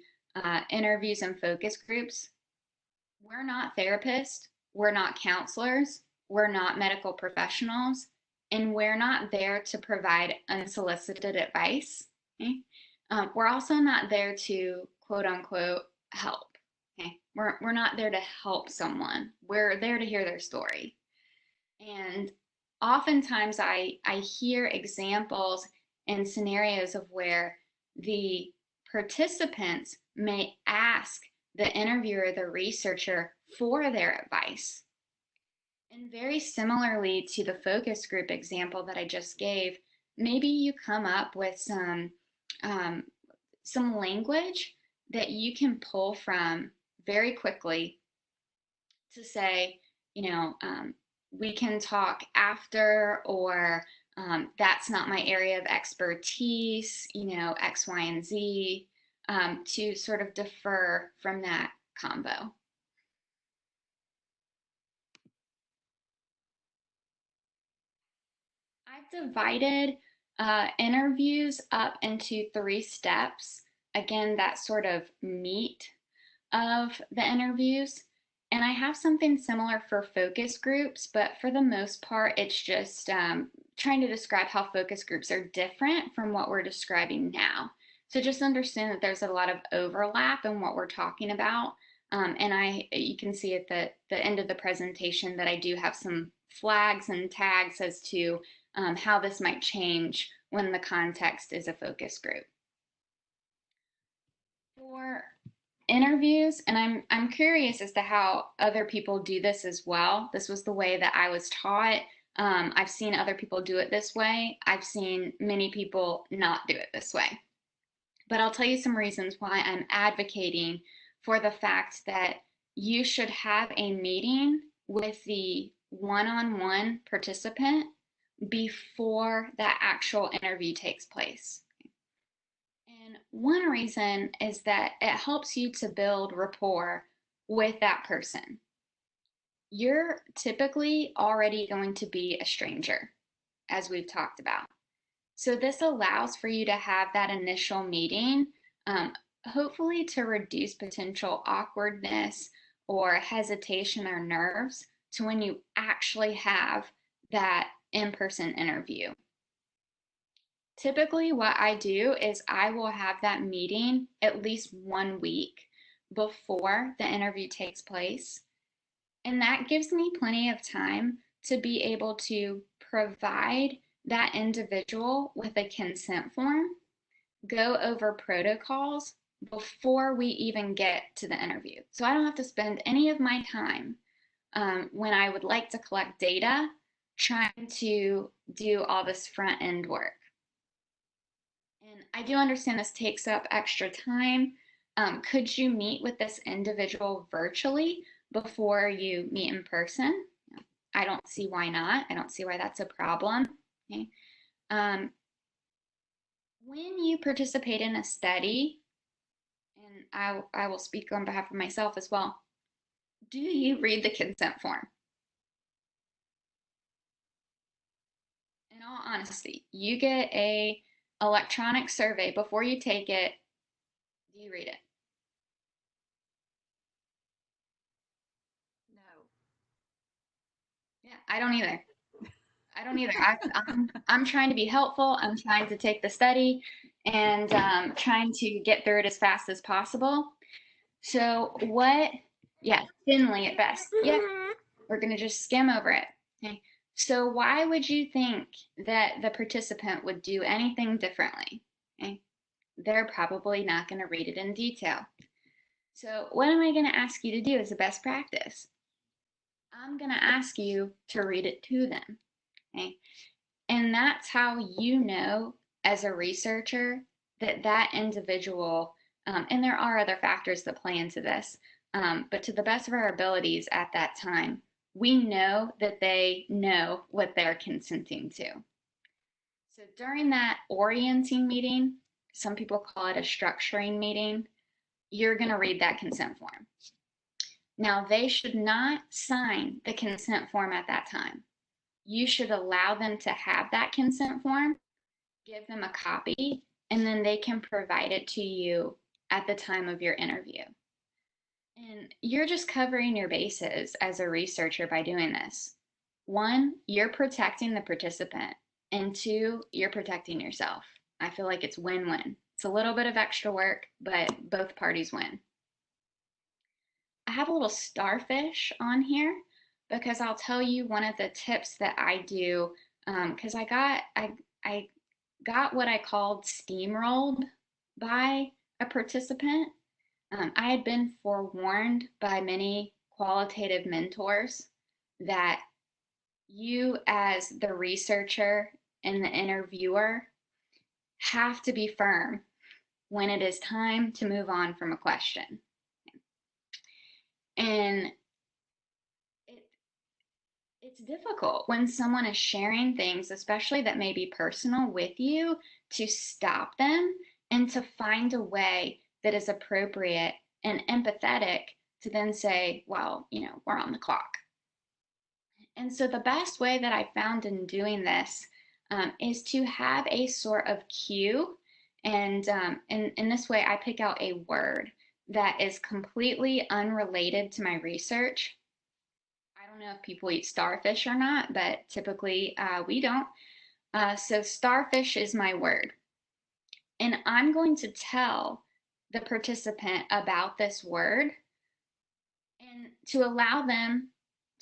interviews and focus groups, we're not therapists, we're not counselors, we're not medical professionals, and we're not there to provide unsolicited advice. Okay? We're also not there to quote unquote help. Okay, we're not there to help someone. We're there to hear their story. And oftentimes I hear examples and scenarios of where the participants may ask the interviewer, the researcher, for their advice. And very similarly to the focus group example that I just gave, maybe you come up with some language that you can pull from very quickly to say, we can talk after, or that's not my area of expertise, X, Y, and Z, to sort of defer from that combo. I've divided interviews up into 3 steps. Again, that sort of meat of the interviews. And I have something similar for focus groups, but for the most part, it's just trying to describe how focus groups are different from what we're describing now. So just understand that there's a lot of overlap in what we're talking about. And you can see at the end of the presentation that I do have some flags and tags as to how this might change when the context is a focus group. For interviews, and I'm curious as to how other people do this as well. This was the way that I was taught. I've seen other people do it this way. I've seen many people not do it this way. But I'll tell you some reasons why I'm advocating for the fact that you should have a meeting with the one-on-one participant before that actual interview takes place. And one reason is that it helps you to build rapport with that person. You're typically already going to be a stranger, as we've talked about. So this allows for you to have that initial meeting, hopefully to reduce potential awkwardness or hesitation or nerves to when you actually have that in-person interview. Typically, what I do is I will have that meeting at least 1 week before the interview takes place. And that gives me plenty of time to be able to provide that individual with a consent form, go over protocols before we even get to the interview. So I don't have to spend any of my time when I would like to collect data trying to do all this front end work. And I do understand this takes up extra time. Could you meet with this individual virtually before you meet in person? I don't see why not. I don't see why that's a problem. Okay. When you participate in a study, and I will speak on behalf of myself as well, do you read the consent form? In all honesty, you get a electronic survey before you take it. Do you read it? No. Yeah, I don't either. I don't either. I'm trying to be helpful. I'm trying to take the study and trying to get through it as fast as possible. So yeah, thinly at best. Yeah, we're going to just skim over it. Okay. So why would you think that the participant would do anything differently? Okay. They're probably not going to read it in detail. So what am I going to ask you to do as a best practice? I'm going to ask you to read it to them. Okay? And that's how you know as a researcher that that individual, and there are other factors that play into this, but to the best of our abilities at that time, we know that they know what they're consenting to. So during that orienting meeting, some people call it a structuring meeting, you're going to read that consent form. Now, they should not sign the consent form at that time. You should allow them to have that consent form, give them a copy, and then they can provide it to you at the time of your interview. And you're just covering your bases as a researcher by doing this. One, you're protecting the participant, and two, you're protecting yourself. I feel like it's win-win. It's a little bit of extra work, but both parties win. I have a little starfish on here because I'll tell you one of the tips that I do, because I got what I called steamrolled by a participant. I had been forewarned by many qualitative mentors that you, as the researcher and the interviewer, have to be firm when it is time to move on from a question. And it's difficult when someone is sharing things, especially that may be personal with you, to stop them and to find a way that is appropriate and empathetic to then say, well, we're on the clock. And so the best way that I found in doing this is to have a sort of cue. And in this way, I pick out a word that is completely unrelated to my research. I don't know if people eat starfish or not, but typically we don't. So starfish is my word. And I'm going to tell the participant about this word and to allow them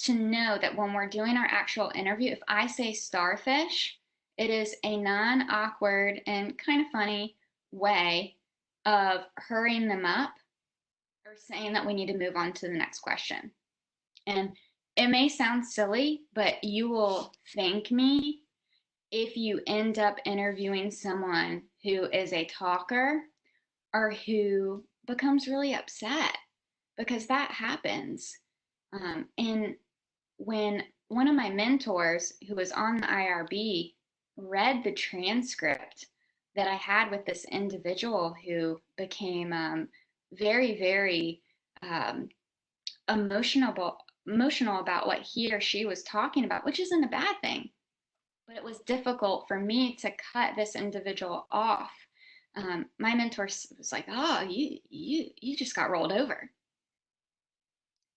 to know that when we're doing our actual interview, if I say starfish, it is a non-awkward and kind of funny way of hurrying them up or saying that we need to move on to the next question. And it may sound silly, but you will thank me if you end up interviewing someone who is a talker or who becomes really upset, because that happens. And when one of my mentors who was on the IRB read the transcript that I had with this individual who became very, very emotional about what he or she was talking about, which isn't a bad thing, but it was difficult for me to cut this individual off. My mentor was like, "Oh, you just got rolled over."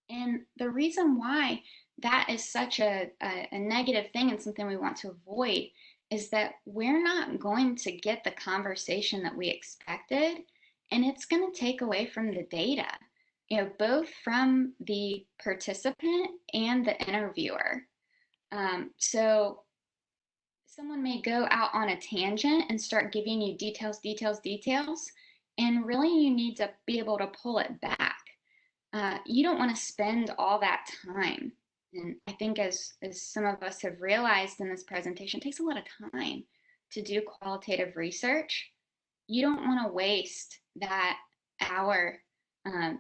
And the reason why that is such a negative thing and something we want to avoid is that we're not going to get the conversation that we expected, and it's going to take away from the data, both from the participant and the interviewer. So someone may go out on a tangent and start giving you details, and really you need to be able to pull it back. You don't want to spend all that time. And I think as some of us have realized in this presentation, it takes a lot of time to do qualitative research. You don't want to waste that hour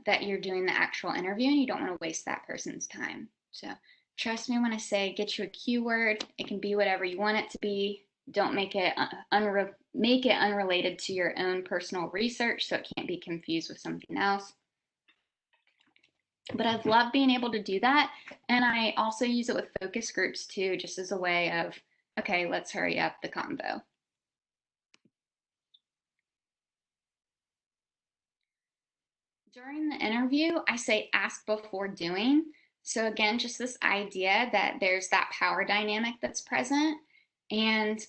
that you're doing the actual interview, and you don't want to waste that person's time. So trust me when I say get you a keyword. It can be whatever you want it to be. Don't make it unrelated to your own personal research, so it can't be confused with something else. But I've loved being able to do that. And I also use it with focus groups too, just as a way of, okay, let's hurry up the convo. During the interview, I say ask before doing. So again, just this idea that there's that power dynamic that's present and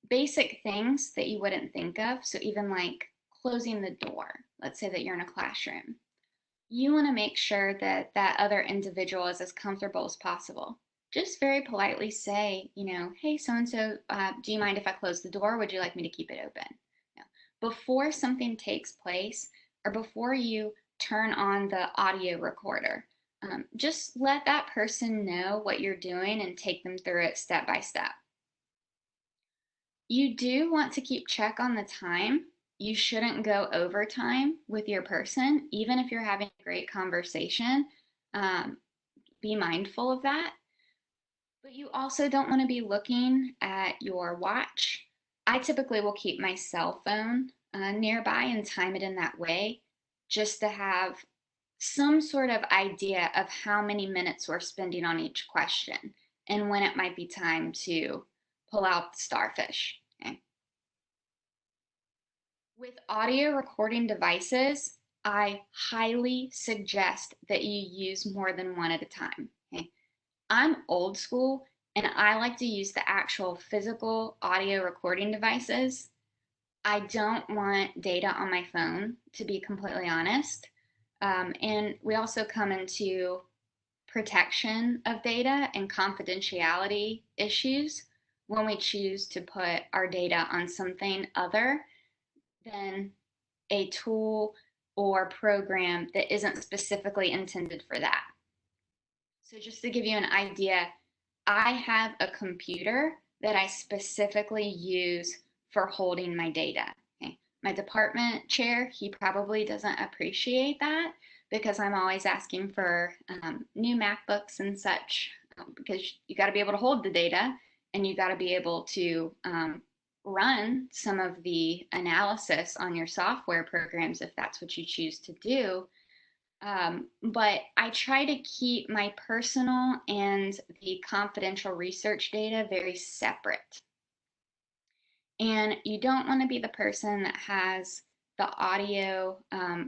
basic things that you wouldn't think of. So even like closing the door, let's say that you're in a classroom. You want to make sure that that other individual is as comfortable as possible. Just very politely say, hey, so-and-so, do you mind if I close the door? Would you like me to keep it open? Before something takes place or before you turn on the audio recorder, just let that person know what you're doing and take them through it step by step. You do want to keep check on the time. You shouldn't go over time with your person, even if you're having a great conversation. Be mindful of that. But you also don't want to be looking at your watch. I typically will keep my cell phone nearby and time it in that way, just to have some sort of idea of how many minutes we're spending on each question and when it might be time to pull out the starfish. Okay? With audio recording devices, I highly suggest that you use more than one at a time. Okay? I'm old school and I like to use the actual physical audio recording devices. I don't want data on my phone, to be completely honest. And we also come into protection of data and confidentiality issues when we choose to put our data on something other than a tool or program that isn't specifically intended for that. So just to give you an idea, I have a computer that I specifically use for holding my data. Okay? My department chair, he probably doesn't appreciate that because I'm always asking for new MacBooks and such because you got to be able to hold the data and you got to be able to run some of the analysis on your software programs if that's what you choose to do. But I try to keep my personal and the confidential research data very separate. And you don't want to be the person that has the audio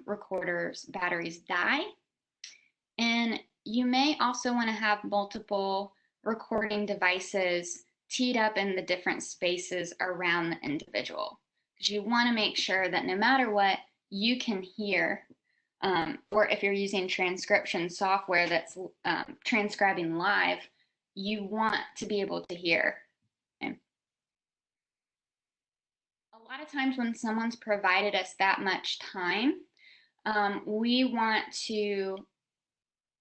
recorder's batteries die. And you may also want to have multiple recording devices teed up in the different spaces around the individual. Because you want to make sure that no matter what, you can hear or if you're using transcription software that's transcribing live, you want to be able to hear. Okay? A lot of times when someone's provided us that much time, we want to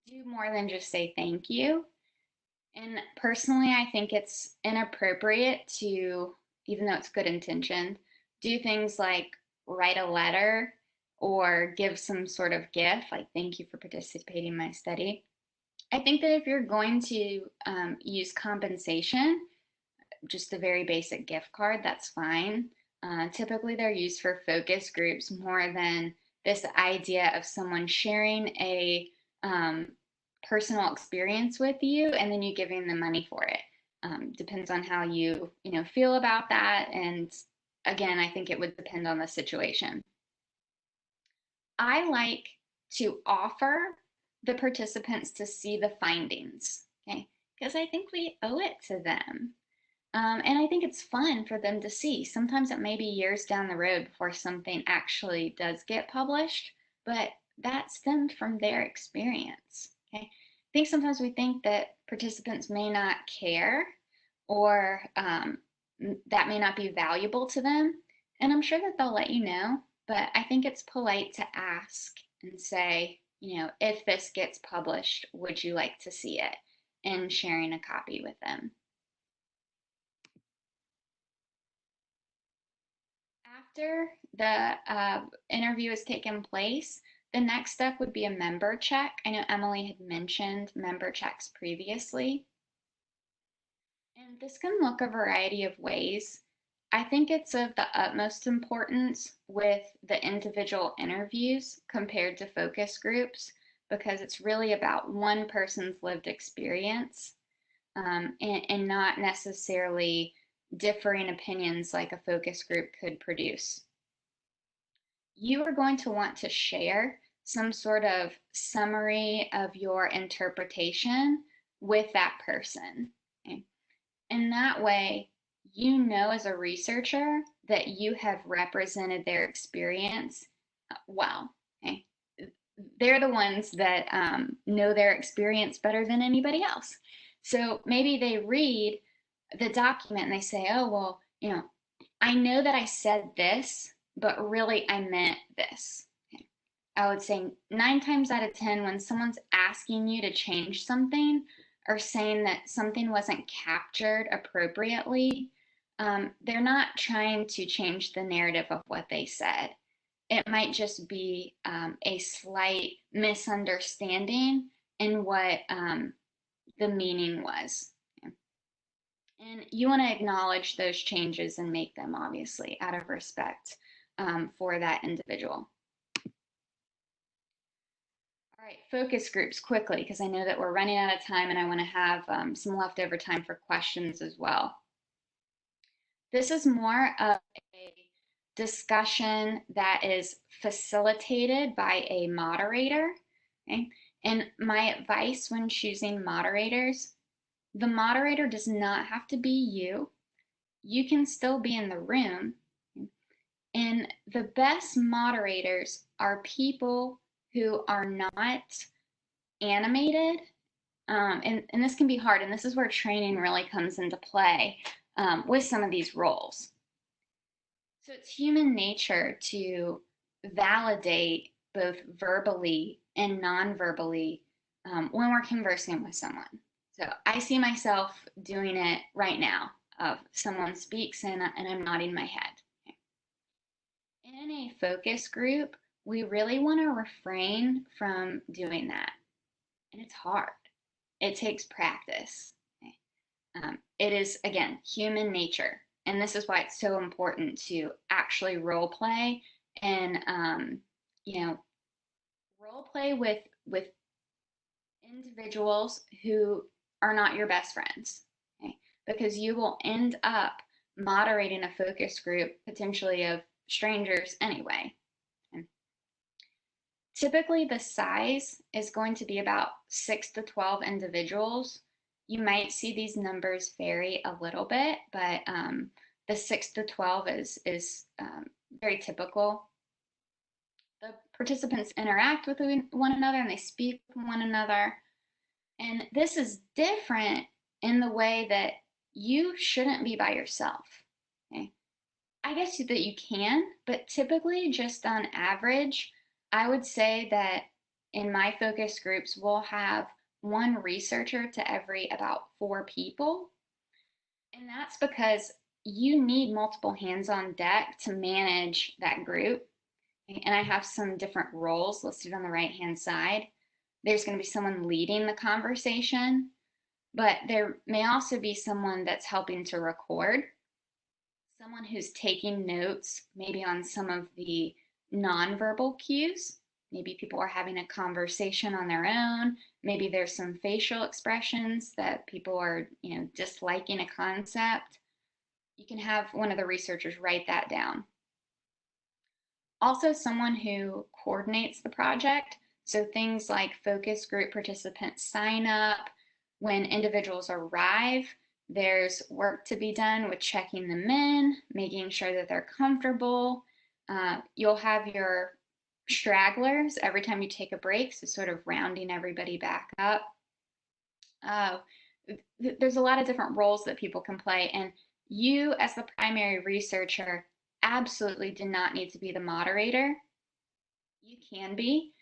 do more than just say thank you. And personally, I think it's inappropriate to, even though it's good intention, do things like write a letter or give some sort of gift, like thank you for participating in my study. I think that if you're going to use compensation, just a very basic gift card, that's fine. Typically, they're used for focus groups more than this idea of someone sharing a personal experience with you and then you giving them money for it. Depends on how you feel about that. And again, I think it would depend on the situation. I like to offer the participants to see the findings, okay? Because I think we owe it to them. And I think it's fun for them to see. Sometimes it may be years down the road before something actually does get published, but that stemmed from their experience, okay? I think sometimes we think that participants may not care or that may not be valuable to them. And I'm sure that they'll let you know, but I think it's polite to ask and say, if this gets published, would you like to see it? And sharing a copy with them. After the interview has taken place, the next step would be a member check. I know Emily had mentioned member checks previously. And this can look a variety of ways. I think it's of the utmost importance with the individual interviews compared to focus groups because it's really about one person's lived experience and not necessarily differing opinions like a focus group could produce. You are going to want to share some sort of summary of your interpretation with that person. Okay? And that way, as a researcher that you have represented their experience well. Okay? They're the ones that know their experience better than anybody else. So maybe they read the document and they say, oh, well, I know that I said this, but really I meant this. Okay. I would say 9 times out of 10, when someone's asking you to change something or saying that something wasn't captured appropriately, they're not trying to change the narrative of what they said. It might just be a slight misunderstanding in what the meaning was. And you want to acknowledge those changes and make them, obviously, out of respect for that individual. All right, focus groups quickly, because I know that we're running out of time and I want to have some leftover time for questions as well. This is more of a discussion that is facilitated by a moderator. Okay? And my advice when choosing moderators, the moderator does not have to be you. You can still be in the room. And the best moderators are people who are not animated. And this can be hard, and this is where training really comes into play with some of these roles. So it's human nature to validate both verbally and non-verbally when we're conversing with someone. So I see myself doing it right now. Someone speaks and I'm nodding my head. Okay. In a focus group, we really want to refrain from doing that. And it's hard. It takes practice. Okay. It is, again, human nature. And this is why it's so important to actually role play and, role play with individuals who are not your best friends. Okay? Because you will end up moderating a focus group potentially of strangers anyway. Okay? Typically, the size is going to be about 6 to 12 individuals. You might see these numbers vary a little bit, but the 6 to 12 is very typical. The participants interact with one another and they speak with one another. And this is different in the way that you shouldn't be by yourself. Okay? I guess that you can, but typically, just on average, I would say that in my focus groups, we'll have one researcher to every about 4 people. And that's because you need multiple hands on deck to manage that group. And I have some different roles listed on the right-hand side. There's going to be someone leading the conversation, but there may also be someone that's helping to record, someone who's taking notes, maybe on some of the nonverbal cues. Maybe people are having a conversation on their own. Maybe there's some facial expressions that people are, disliking a concept. You can have one of the researchers write that down. Also, someone who coordinates the project. So things like focus group participants sign up. When individuals arrive, there's work to be done with checking them in, making sure that they're comfortable. You'll have your stragglers every time you take a break, so sort of rounding everybody back up. There's a lot of different roles that people can play, and you as the primary researcher absolutely do not need to be the moderator. You can be,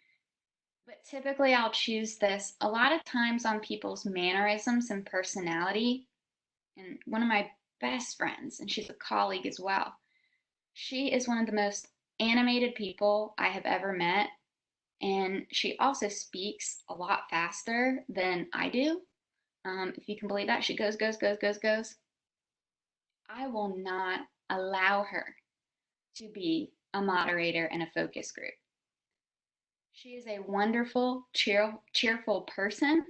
but typically I'll choose this a lot of times on people's mannerisms and personality. And one of my best friends, and she's a colleague as well, she is one of the most animated people I have ever met. And she also speaks a lot faster than I do. If you can believe that, she goes. I will not allow her to be a moderator in a focus group. She is a wonderful, cheerful person.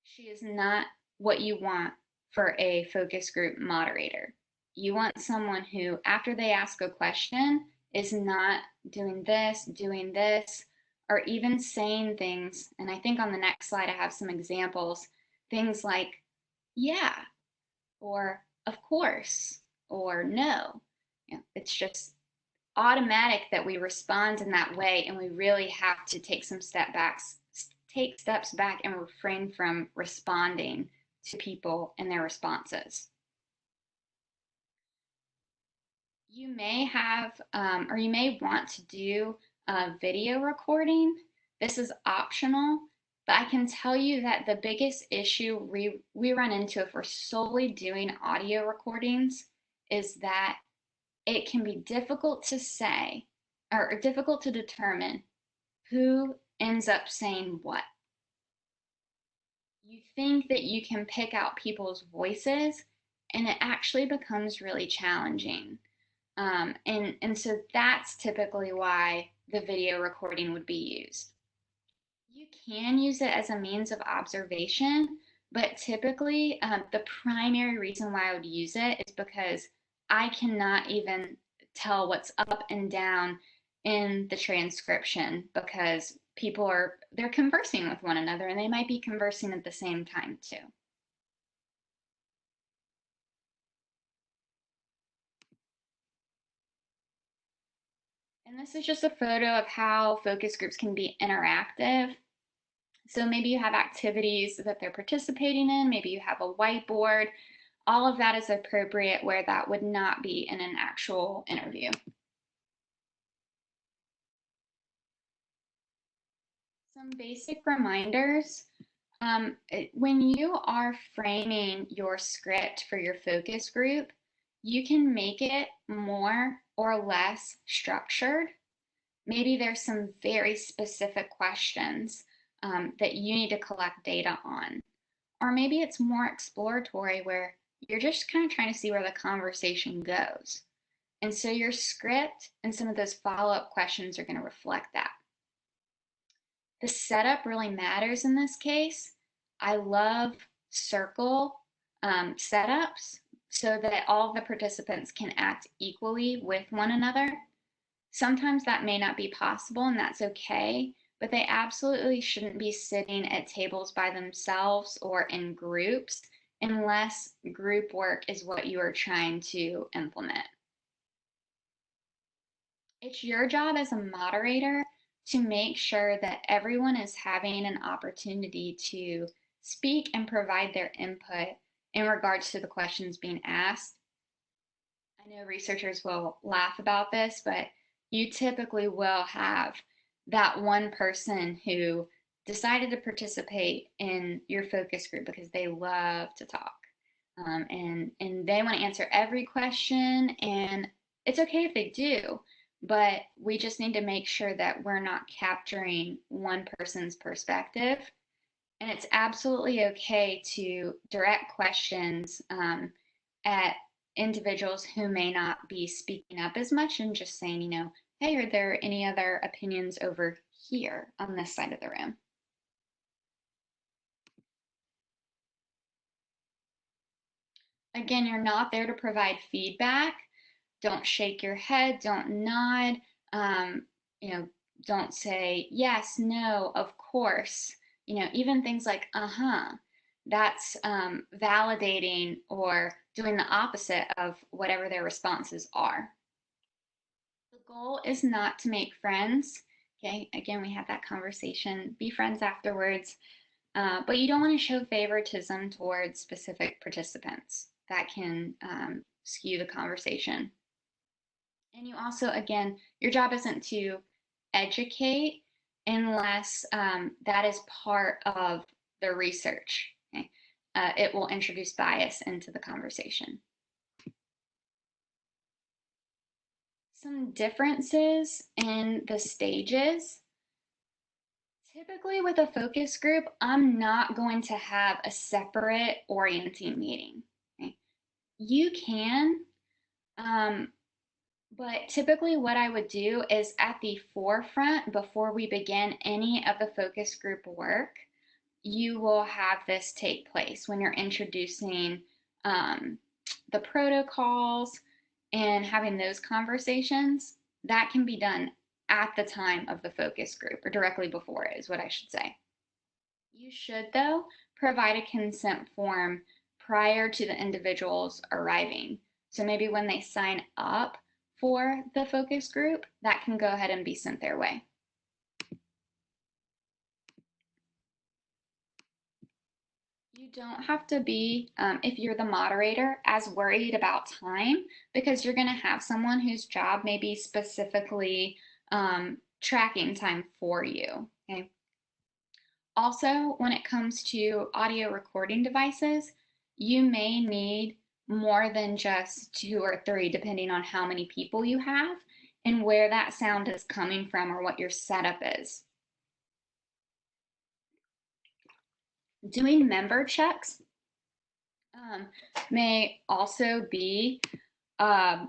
She is not what you want for a focus group moderator. You want someone who, after they ask a question, is not doing this, or even saying things. And I think on the next slide, I have some examples. Things like, yeah, or of course, or no. It's just automatic that we respond in that way, and we really have to take steps back and refrain from responding to people and their responses. You may have, or you may want to do video recording. This is optional, but I can tell you that the biggest issue we run into if we're solely doing audio recordings is that it can be difficult to say or difficult to determine who ends up saying what. You think that you can pick out people's voices, and it actually becomes really challenging. And so that's typically why the video recording would be used. You can use it as a means of observation, but typically the primary reason why I would use it is because I cannot even tell what's up and down in the transcription because they're conversing with one another and they might be conversing at the same time too. And this is just a photo of how focus groups can be interactive. So maybe you have activities that they're participating in, maybe you have a whiteboard. All of that is appropriate where that would not be in an actual interview. Some basic reminders. When you are framing your script for your focus group, you can make it more or less structured. Maybe there's some very specific questions that you need to collect data on. Or maybe it's more exploratory where you're just kind of trying to see where the conversation goes. And so your script and some of those follow-up questions are going to reflect that. The setup really matters in this case. I love circle setups so that all of the participants can act equally with one another. Sometimes that may not be possible, and that's okay, but they absolutely shouldn't be sitting at tables by themselves or in groups unless group work is what you are trying to implement. It's your job as a moderator to make sure that everyone is having an opportunity to speak and provide their input in regards to the questions being asked. I know researchers will laugh about this, but you typically will have that one person who decided to participate in your focus group because they love to talk. And they want to answer every question, and it's okay if they do, but we just need to make sure that we're not capturing one person's perspective. And it's absolutely okay to direct questions at individuals who may not be speaking up as much and just saying, you know, hey, are there any other opinions over here on this side of the room? Again, you're not there to provide feedback. Don't shake your head, don't nod, you know, don't say yes, no, of course. You know, even things like uh-huh, that's validating or doing the opposite of whatever their responses are. The goal is not to make friends. Okay, again, we had that conversation. Be friends afterwards. But you don't want to show favoritism towards specific participants. That can skew the conversation. And you also, again, your job isn't to educate unless that is part of the research. Okay? It will introduce bias into the conversation. Some differences in the stages. Typically with a focus group, I'm not going to have a separate orienting meeting. Okay? You can, but typically what I would do is at the forefront, before we begin any of the focus group work, you will have this take place when you're introducing the protocols and having those conversations. That can be done at the time of the focus group, or directly before it is what I should say. You should, though, provide a consent form prior to the individuals arriving. So maybe when they sign up for the focus group, that can go ahead and be sent their way. You don't have to be, if you're the moderator, as worried about time, because you're going to have someone whose job may be specifically tracking time for you. Okay. Also, when it comes to audio recording devices, you may need more than just 2 or 3, depending on how many people you have and where that sound is coming from or what your setup is. Doing member checks may also be a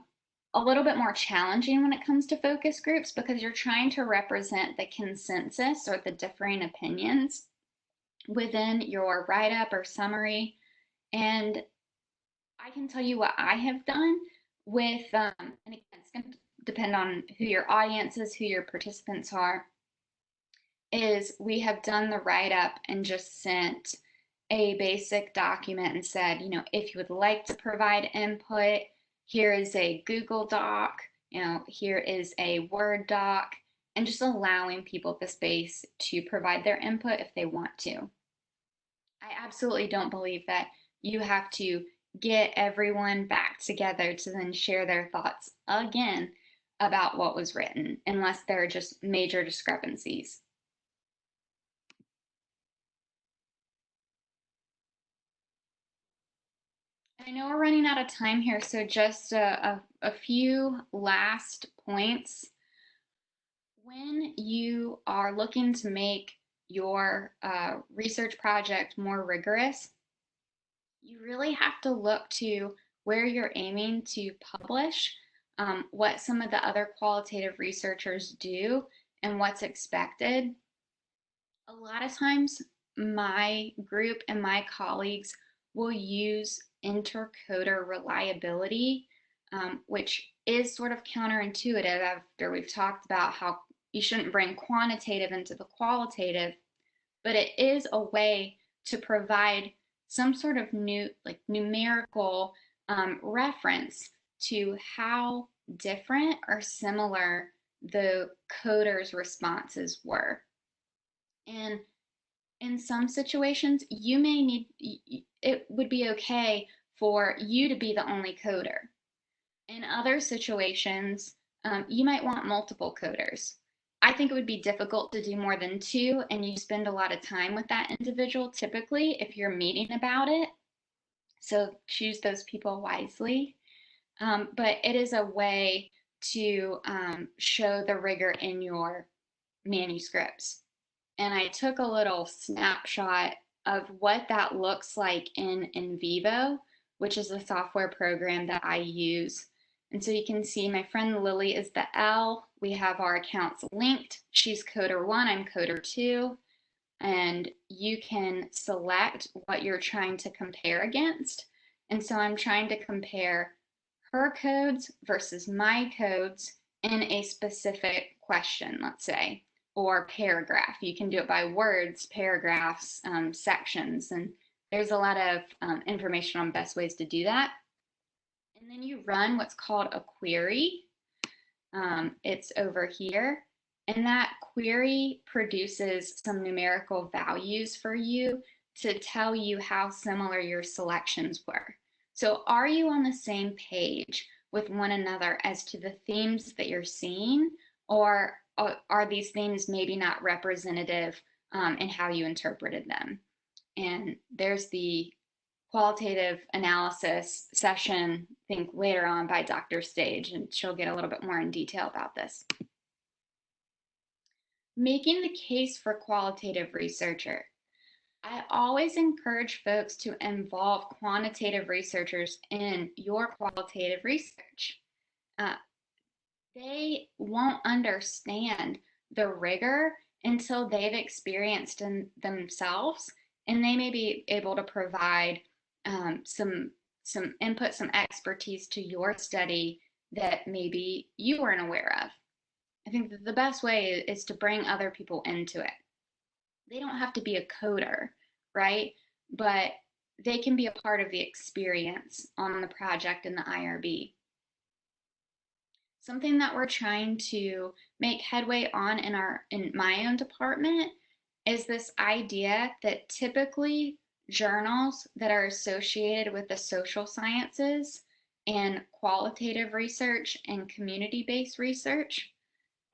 little bit more challenging when it comes to focus groups because you're trying to represent the consensus or the differing opinions within your write-up or summary. And I can tell you what I have done with, and again, it's going to depend on who your audience is, who your participants are, is we have done the write-up and just sent a basic document and said, you know, if you would like to provide input, here is a Google Doc, you know, here is a Word doc, and just allowing people the space to provide their input if they want to. I absolutely don't believe that you have to get everyone back together to then share their thoughts again about what was written, unless there are just major discrepancies. I know we're running out of time here, so just a few last points. When you are looking to make your research project more rigorous, you really have to look to where you're aiming to publish, what some of the other qualitative researchers do, and what's expected. A lot of times, my group and my colleagues will use intercoder reliability, which is sort of counterintuitive after we've talked about how you shouldn't bring quantitative into the qualitative, but it is a way to provide some sort of numerical reference to how different or similar the coders' responses were. And in some situations, you may need, it would be okay for you to be the only coder. In other situations, you might want multiple coders. I think it would be difficult to do more than 2, and you spend a lot of time with that individual typically if you're meeting about it. So choose those people wisely. But it is a way to show the rigor in your manuscripts. And I took a little snapshot of what that looks like in Vivo, which is a software program that I use. And so you can see my friend Lily is the L. We have our accounts linked. She's coder 1, I'm coder 2. And you can select what you're trying to compare against. And so I'm trying to compare her codes versus my codes in a specific question, let's say, or paragraph. You can do it by words, paragraphs, sections, and there's a lot of information on best ways to do that. And then you run what's called a query. It's over here. And that query produces some numerical values for you to tell you how similar your selections were. So are you on the same page with one another as to the themes that you're seeing, or are these themes maybe not representative in how you interpreted them? And there's the qualitative analysis session, I think later on by Dr. Stage, and she'll get a little bit more in detail about this. Making the case for qualitative researcher. I always encourage folks to involve quantitative researchers in your qualitative research. They won't understand the rigor until they've experienced in themselves, and they may be able to provide some input, some expertise to your study that maybe you weren't aware of. I think that the best way is to bring other people into it. They don't have to be a coder, right? But they can be a part of the experience on the project in the IRB. Something that we're trying to make headway on in my own department is this idea that typically journals that are associated with the social sciences and qualitative research and community-based research,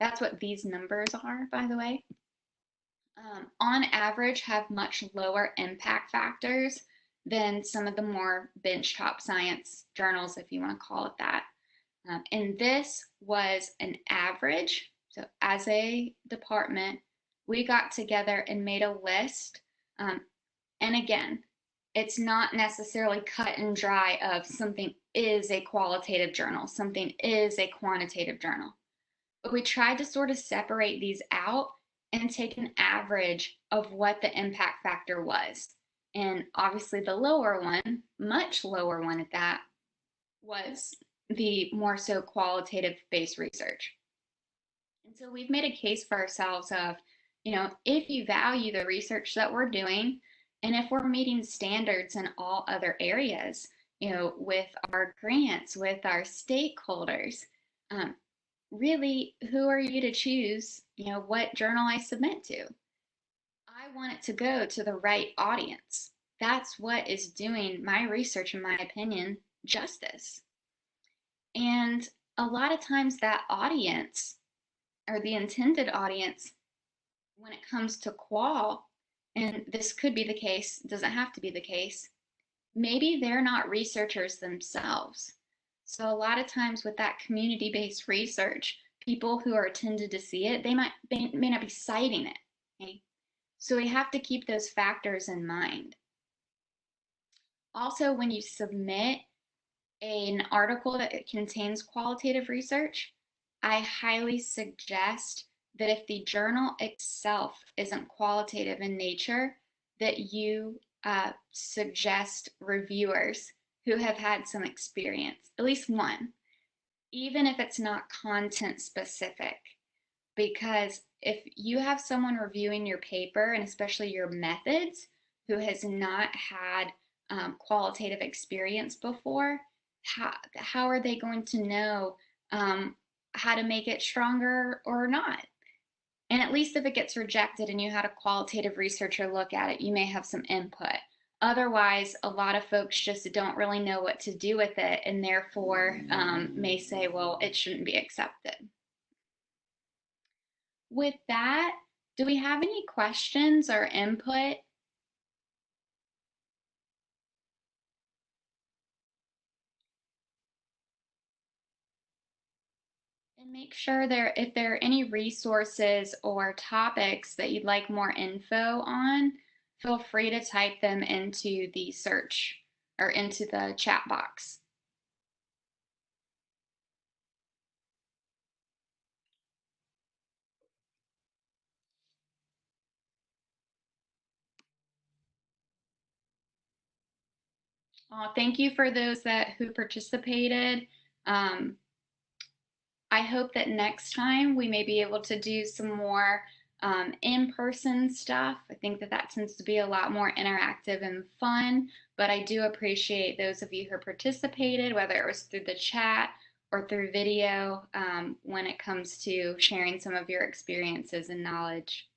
That's what these numbers are, by the way. On average, have much lower impact factors than some of the more benchtop science journals, if you want to call it that. And this was an average. So as a department, we got together and made a list. And again, it's not necessarily cut and dry of something is a qualitative journal, something is a quantitative journal. But we tried to sort of separate these out and take an average of what the impact factor was. And obviously the lower one, much lower one at that, was the more so qualitative based research. And so we've made a case for ourselves of, if you value the research that we're doing, and if we're meeting standards in all other areas, with our grants, with our stakeholders, really, who are you to choose, what journal I submit to? I want it to go to the right audience. That's what is doing my research, in my opinion, justice. And a lot of times that audience, or the intended audience, when it comes to qual, and this could be the case, doesn't have to be the case, maybe they're not researchers themselves. So a lot of times with that community-based research, people who are tended to see it, they may not be citing it. Okay? So we have to keep those factors in mind. Also, when you submit an article that contains qualitative research, I highly suggest that if the journal itself isn't qualitative in nature, that you suggest reviewers who have had some experience, at least one, even if it's not content specific. Because if you have someone reviewing your paper, and especially your methods, who has not had qualitative experience before, how are they going to know how to make it stronger or not? And at least if it gets rejected and you had a qualitative researcher look at it, you may have some input. Otherwise, a lot of folks just don't really know what to do with it, and therefore may say, well, it shouldn't be accepted. With that, do we have any questions or input? And make sure if there are any resources or topics that you'd like more info on, feel free to type them into the search or into the chat box. Thank you for those who participated. I hope that next time we may be able to do some more in-person stuff. I think that tends to be a lot more interactive and fun, but I do appreciate those of you who participated, whether it was through the chat or through video, when it comes to sharing some of your experiences and knowledge.